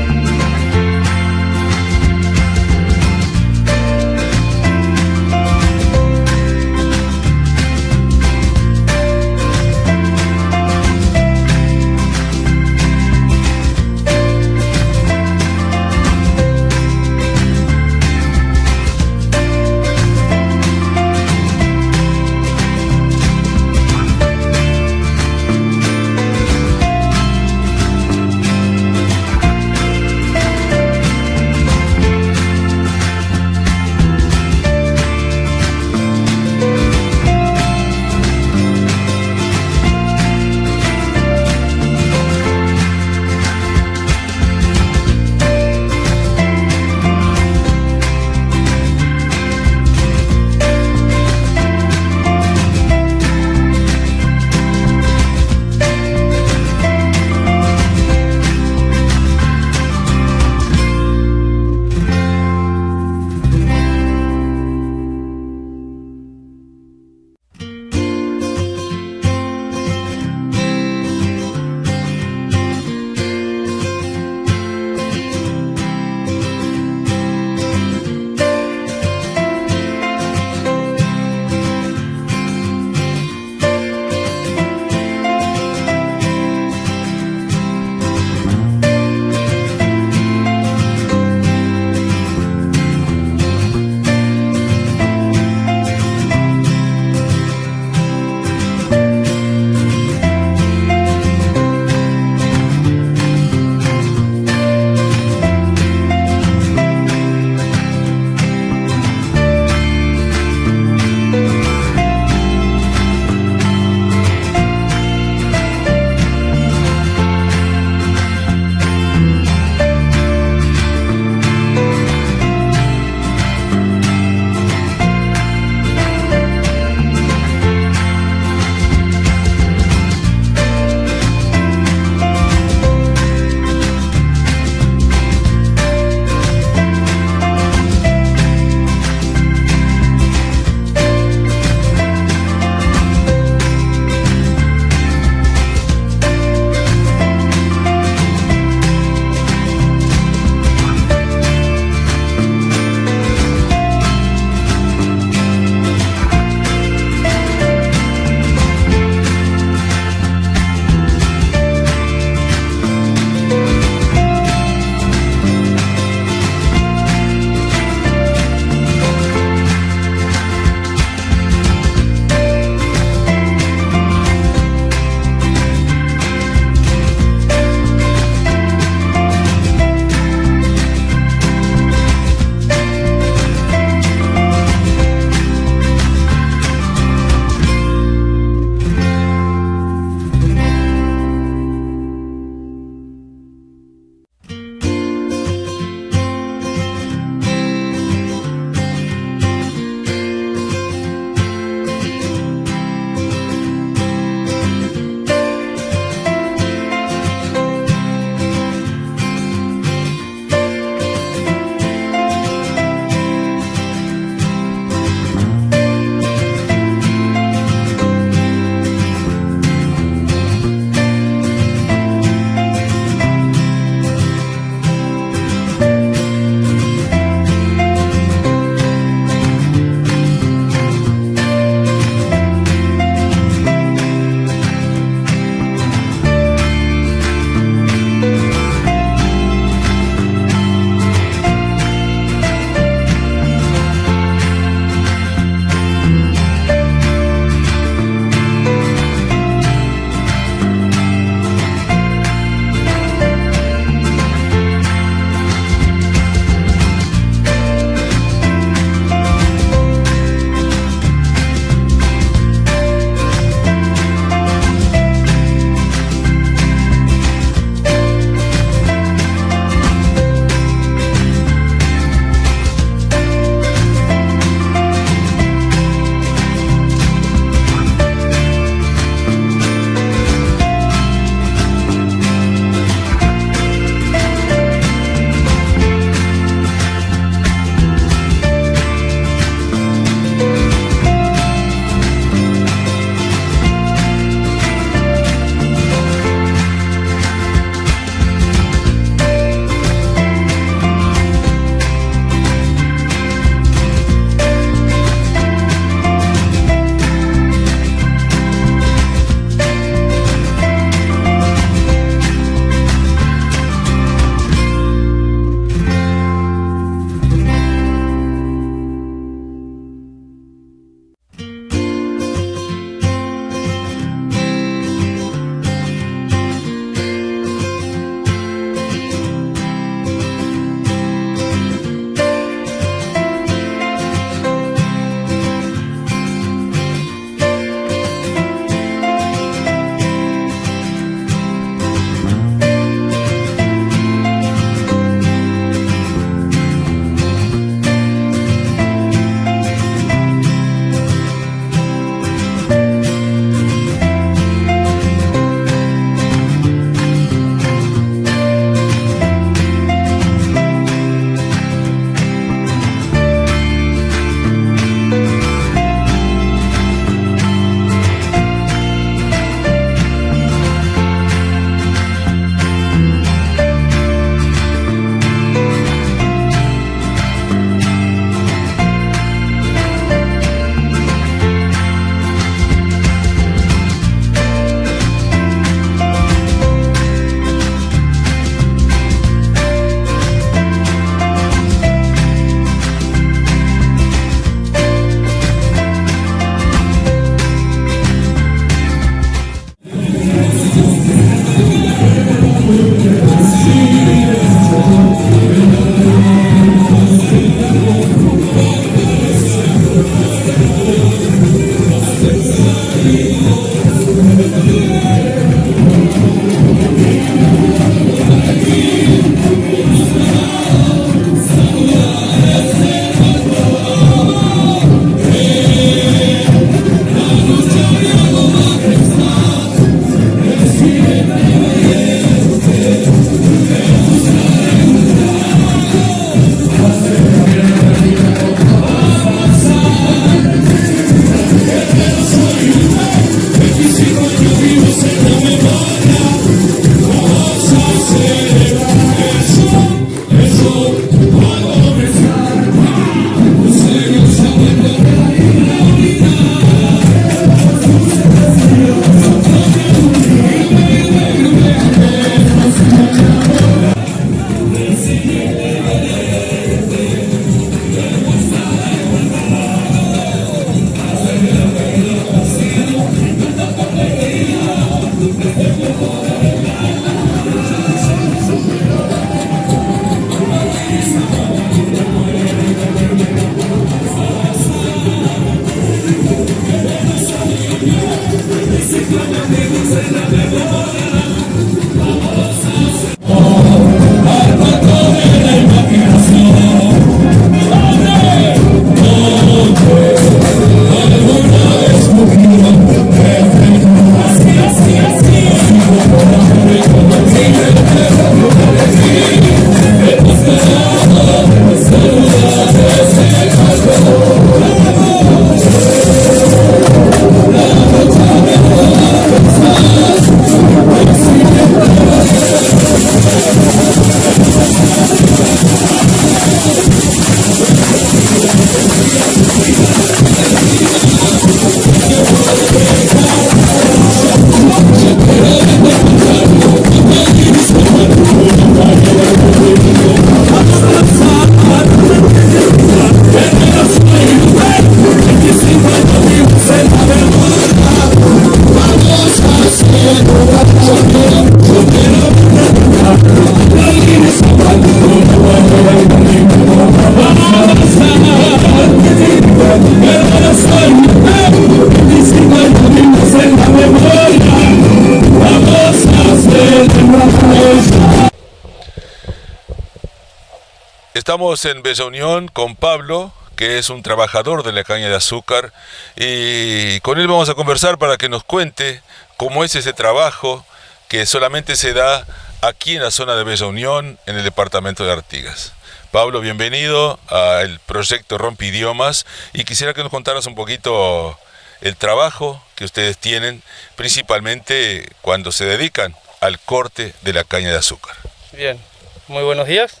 Estamos en Bella Unión con Pablo, que es un trabajador de la caña de azúcar, y con él vamos a conversar para que nos cuente cómo es ese trabajo que solamente se da aquí en la zona de Bella Unión, en el departamento de Artigas. Pablo, bienvenido al proyecto Rompidiomas, y quisiera que nos contaras un poquito el trabajo que ustedes tienen, principalmente cuando se dedican al corte de la caña de azúcar. Bien, muy buenos días.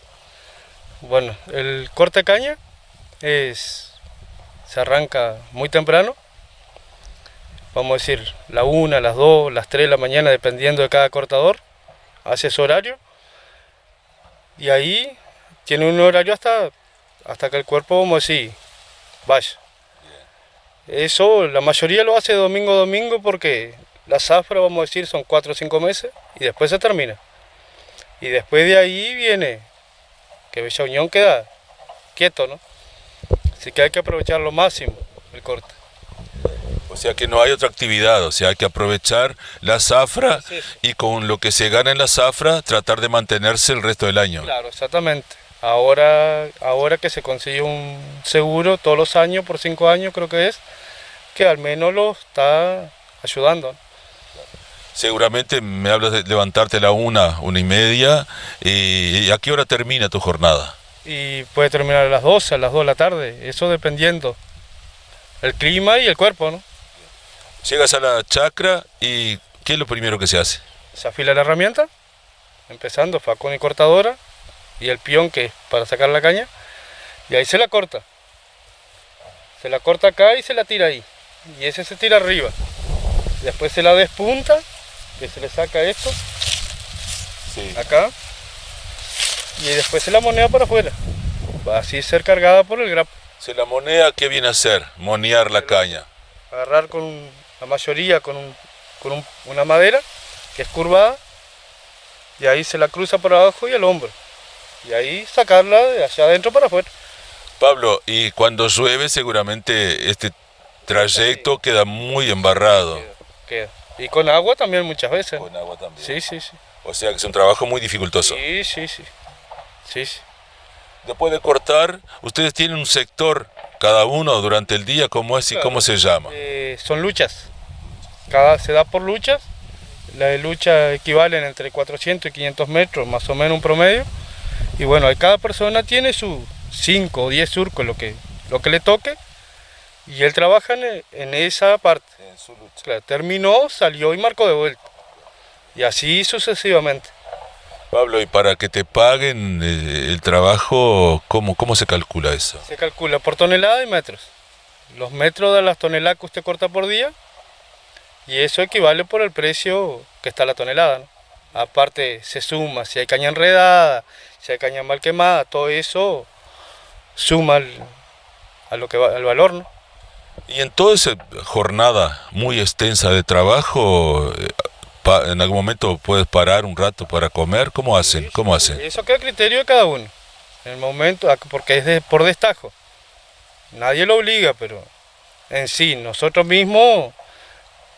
Bueno, el corte de caña se arranca muy temprano, vamos a decir la 1, las 2, las 3 de la mañana, dependiendo de cada cortador, hace su horario, y ahí tiene un horario hasta que el cuerpo, vamos a decir, vaya. Eso la mayoría lo hace domingo a domingo, porque la zafra, vamos a decir, son 4 o 5 meses y después se termina. Y después de ahí viene que Bella Unión queda quieto, ¿no? Así que hay que aprovechar lo máximo el corte. O sea que no hay otra actividad, o sea hay que aprovechar la zafra, Sí. y con lo que se gana en la zafra tratar de mantenerse el resto del año. Claro, exactamente. Ahora que se consigue un seguro todos los años, por 5 años creo que al menos lo está ayudando, ¿no? Seguramente me hablas de levantarte a la 1:30, y ¿a qué hora termina tu jornada? Y puede terminar a las 12, a las 2 de la tarde, eso dependiendo el clima y el cuerpo, ¿no? Llegas a la chacra y ¿qué es lo primero que se hace? Se afila la herramienta, empezando facón y cortadora, y el peón, que es para sacar la caña, y ahí se la corta. Se la corta acá y se la tira ahí, y ese se tira arriba. Después se la despunta, que se le saca esto, Sí. acá, y después se la moneda para afuera, va así ser cargada por el grapo. Si la moneda, ¿qué viene a hacer? Monear la caña. Agarrar la mayoría con una madera que es curvada, y ahí se la cruza por abajo y el hombro, y ahí sacarla de allá adentro para afuera. Pablo, y cuando llueve seguramente este trayecto queda muy embarrado. Queda. Y con agua también muchas veces. Con agua también. Sí, sí, sí. O sea que es un trabajo muy dificultoso. Sí, sí, sí. Sí, sí. Después de cortar, ustedes tienen un sector cada uno durante el día, ¿cómo es y Claro. cómo se llama? Son luchas. Se da por luchas. Las de lucha equivalen entre 400 y 500 metros, más o menos un promedio. Y bueno, cada persona tiene sus 5 o 10 surcos, lo que le toque. Y él trabaja en esa parte. En su lucha. Claro, terminó, salió y marcó de vuelta. Y así sucesivamente. Pablo, y para que te paguen el trabajo, ¿cómo se calcula eso? Se calcula por tonelada y metros. Los metros de las toneladas que usted corta por día, y eso equivale por el precio que está la tonelada, ¿no? Aparte se suma si hay caña enredada, si hay caña mal quemada, todo eso suma al valor, ¿no? Y en toda esa jornada muy extensa de trabajo, en algún momento puedes parar un rato para comer. ¿Cómo hacen? ¿Cómo hacen? Eso queda a criterio de cada uno. En el momento, porque es por destajo. Nadie lo obliga, pero en sí, nosotros mismos,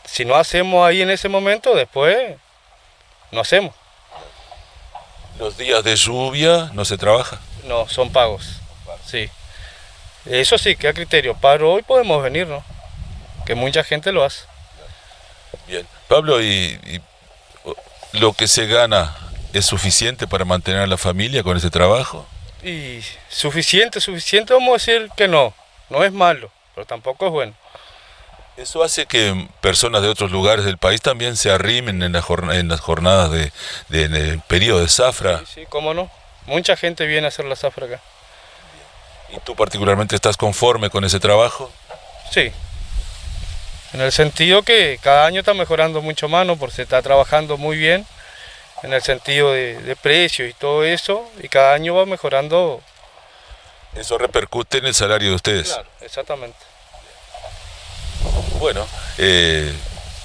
si no hacemos ahí en ese momento, después no hacemos. Los días de lluvia no se trabaja. No, son pagos. Sí. Eso sí, queda a criterio. Para hoy podemos venir, ¿no? Que mucha gente lo hace. Bien. Pablo, ¿y lo que se gana es suficiente para mantener a la familia con ese trabajo? Y suficiente, vamos a decir que no. No es malo, pero tampoco es bueno. Eso hace que personas de otros lugares del país también se arrimen en las jornadas en el periodo de zafra. Sí, cómo no. Mucha gente viene a hacer la zafra acá. ¿Y tú particularmente estás conforme con ese trabajo? Sí. En el sentido que cada año está mejorando mucho más, ¿no? Porque se está trabajando muy bien en el sentido de precios y todo eso, y cada año va mejorando. Eso repercute en el salario de ustedes. Claro, exactamente. Bueno,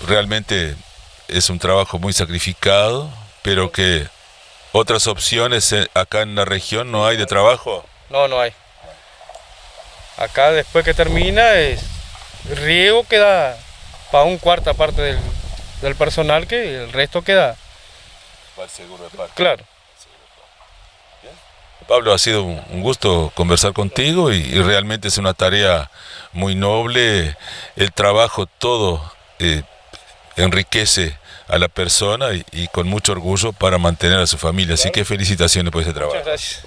realmente es un trabajo muy sacrificado, pero que otras opciones acá en la región no hay de trabajo. No, no hay. Acá después que termina es riego, queda para un cuarta parte del personal, que el resto queda. Va el seguro de paro. Claro. Pablo, ha sido un gusto conversar contigo y realmente es una tarea muy noble. El trabajo todo enriquece a la persona y con mucho orgullo para mantener a su familia. Así que felicitaciones por ese trabajo. Muchas gracias.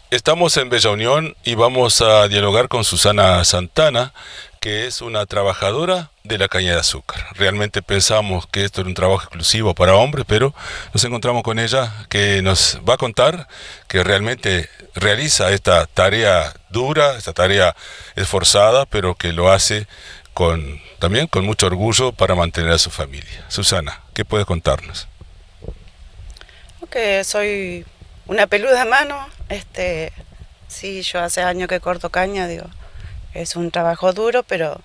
Estamos en Bella Unión y vamos a dialogar con Susana Santana, que es una trabajadora de la caña de azúcar. Realmente pensamos que esto era un trabajo exclusivo para hombres, pero nos encontramos con ella que nos va a contar que realmente realiza esta tarea dura, esta tarea esforzada, pero que lo hace también con mucho orgullo para mantener a su familia. Susana, ¿qué puedes contarnos? Que soy una peluda a mano, sí, yo hace años que corto caña, digo, es un trabajo duro, pero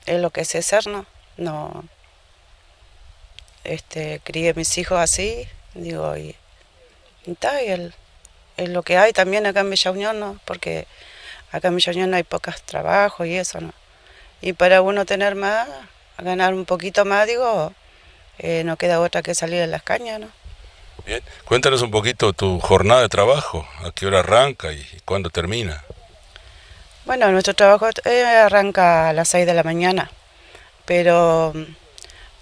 es lo que sé hacer, ¿no? No, crié mis hijos así, digo, y es lo que hay también acá en Bella Unión, ¿no? Porque acá en Bella Unión hay pocos trabajos y eso, ¿no? Y para uno tener más, ganar un poquito más, digo, no queda otra que salir a las cañas, ¿no? Bien, cuéntanos un poquito tu jornada de trabajo, a qué hora arranca y cuándo termina. Bueno, nuestro trabajo arranca a las 6 de la mañana, pero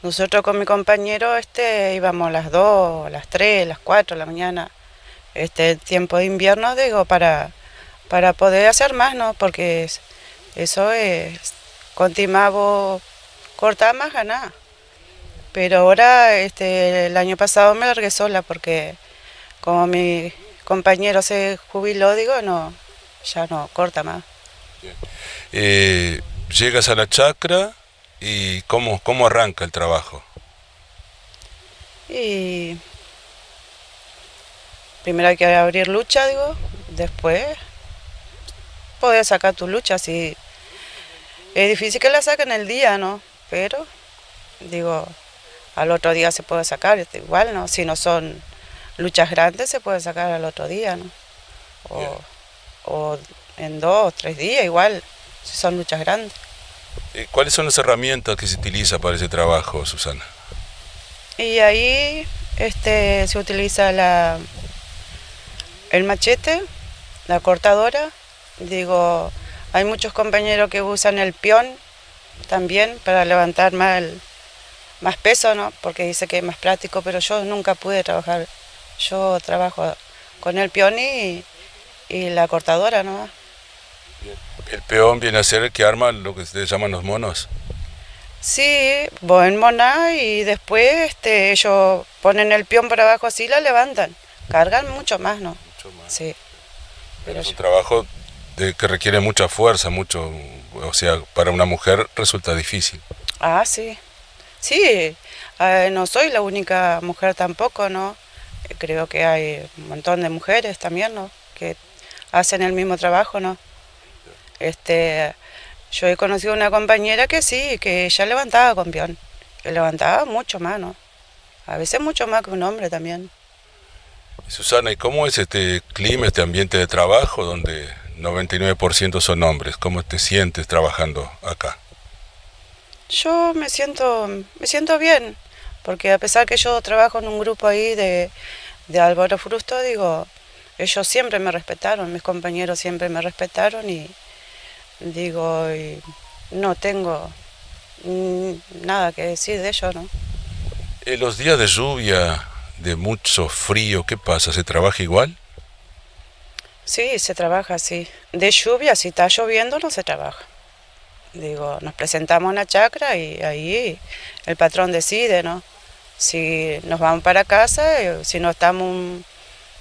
nosotros con mi compañero íbamos a las 2, a las 3, a las 4 de la mañana, tiempo de invierno, digo, para poder hacer más, ¿no? Porque eso es, continuamos cortar más ganar. Pero ahora, el año pasado me largué sola porque como mi compañero se jubiló, digo, no, ya no corta más. Llegas a la chacra y ¿cómo arranca el trabajo? Y primero hay que abrir lucha, digo, después poder sacar tu lucha, sí. Es difícil que la saquen el día, ¿no? Pero, digo, al otro día se puede sacar, igual, ¿no? Si no son luchas grandes, se puede sacar al otro día, ¿no? O en 2 o 3 días, igual, si son luchas grandes. ¿Cuáles son las herramientas que se utiliza para ese trabajo, Susana? Y ahí se utiliza el machete, la cortadora, digo, hay muchos compañeros que usan el peón también para levantar más peso, ¿no? Porque dice que es más práctico, pero yo nunca pude trabajar. Yo trabajo con el peón y la cortadora, ¿no? ¿El peón viene a ser el que arma lo que se llaman los monos? Sí, voy en mona y después ellos ponen el peón por abajo así y la levantan. Cargan mucho más, ¿no? Mucho más. Sí. Pero es un trabajo que requiere mucha fuerza, o sea, para una mujer resulta difícil. Ah, sí. Sí, no soy la única mujer tampoco, ¿no? Creo que hay un montón de mujeres también, ¿no? Que hacen el mismo trabajo, ¿no? Yo he conocido una compañera que sí, que ella levantaba con peón, que levantaba mucho más, ¿no? A veces mucho más que un hombre también. Susana, ¿y cómo es este clima, este ambiente de trabajo donde 99% son hombres? ¿Cómo te sientes trabajando acá? Yo me siento bien, porque a pesar que yo trabajo en un grupo ahí de Álvaro Frusto, digo, ellos siempre me respetaron, mis compañeros siempre me respetaron y digo, y no tengo nada que decir de ellos, ¿no? En los días de lluvia, de mucho frío, ¿qué pasa? ¿Se trabaja igual? Sí, se trabaja, sí. De lluvia, si está lloviendo, no se trabaja. Digo, nos presentamos en la chacra y ahí el patrón decide, ¿no? Si nos vamos para casa, si no estamos,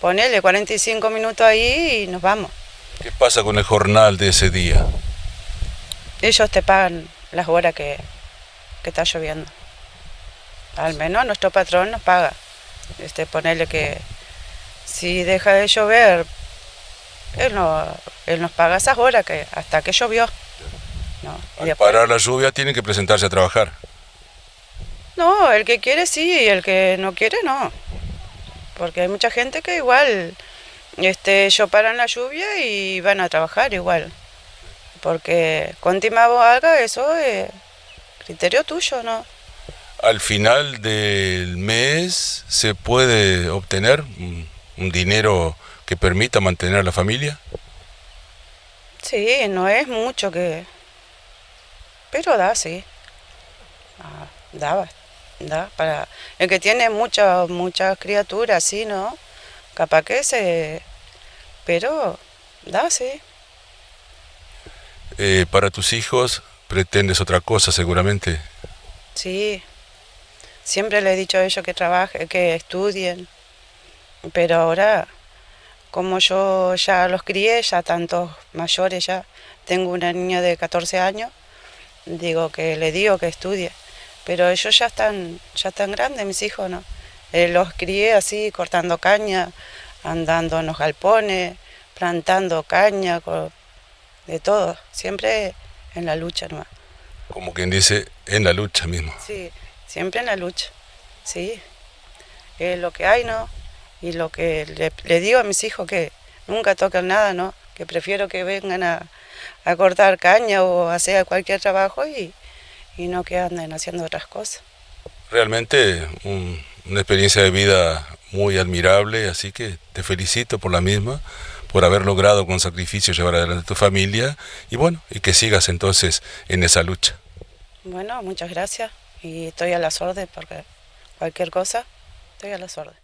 ponele 45 minutos ahí y nos vamos. ¿Qué pasa con el jornal de ese día? Ellos te pagan las horas que está lloviendo. Al menos nuestro patrón nos paga. Ponele que si deja de llover, él nos paga esas horas hasta que llovió. No, Al después, parar la lluvia tienen que presentarse a trabajar. no, el que quiere sí y el que no quiere no. Porque hay mucha gente que igual ellos paran la lluvia y van a trabajar igual. Porque contima vos haga, eso es criterio tuyo, ¿no? Al final del mes se puede obtener un dinero que permita mantener a la familia. Sí, no es mucho pero da, sí. Da. Para el que tiene muchas criaturas, sí, ¿no? Capaz que pero da, sí. Para tus hijos pretendes otra cosa seguramente. Sí. Siempre le he dicho a ellos que trabajen, que estudien. Pero ahora, como yo ya los crié, ya tantos mayores ya, tengo una niña de 14 años, digo que estudie. Pero ellos ya están grandes, mis hijos, ¿no? Los crié así, cortando caña, andando en los galpones, plantando caña, de todo. Siempre en la lucha nomás. Como quien dice, en la lucha mismo. Sí, siempre en la lucha. Sí. Es lo que hay, ¿no? Y lo que le digo a mis hijos que nunca toquen nada, ¿no? Que prefiero que vengan a cortar caña o a hacer cualquier trabajo y no que anden haciendo otras cosas. Realmente una experiencia de vida muy admirable, así que te felicito por la misma, por haber logrado con sacrificio llevar adelante tu familia y bueno, y que sigas entonces en esa lucha. Bueno, muchas gracias y estoy a las órdenes porque cualquier cosa estoy a las órdenes.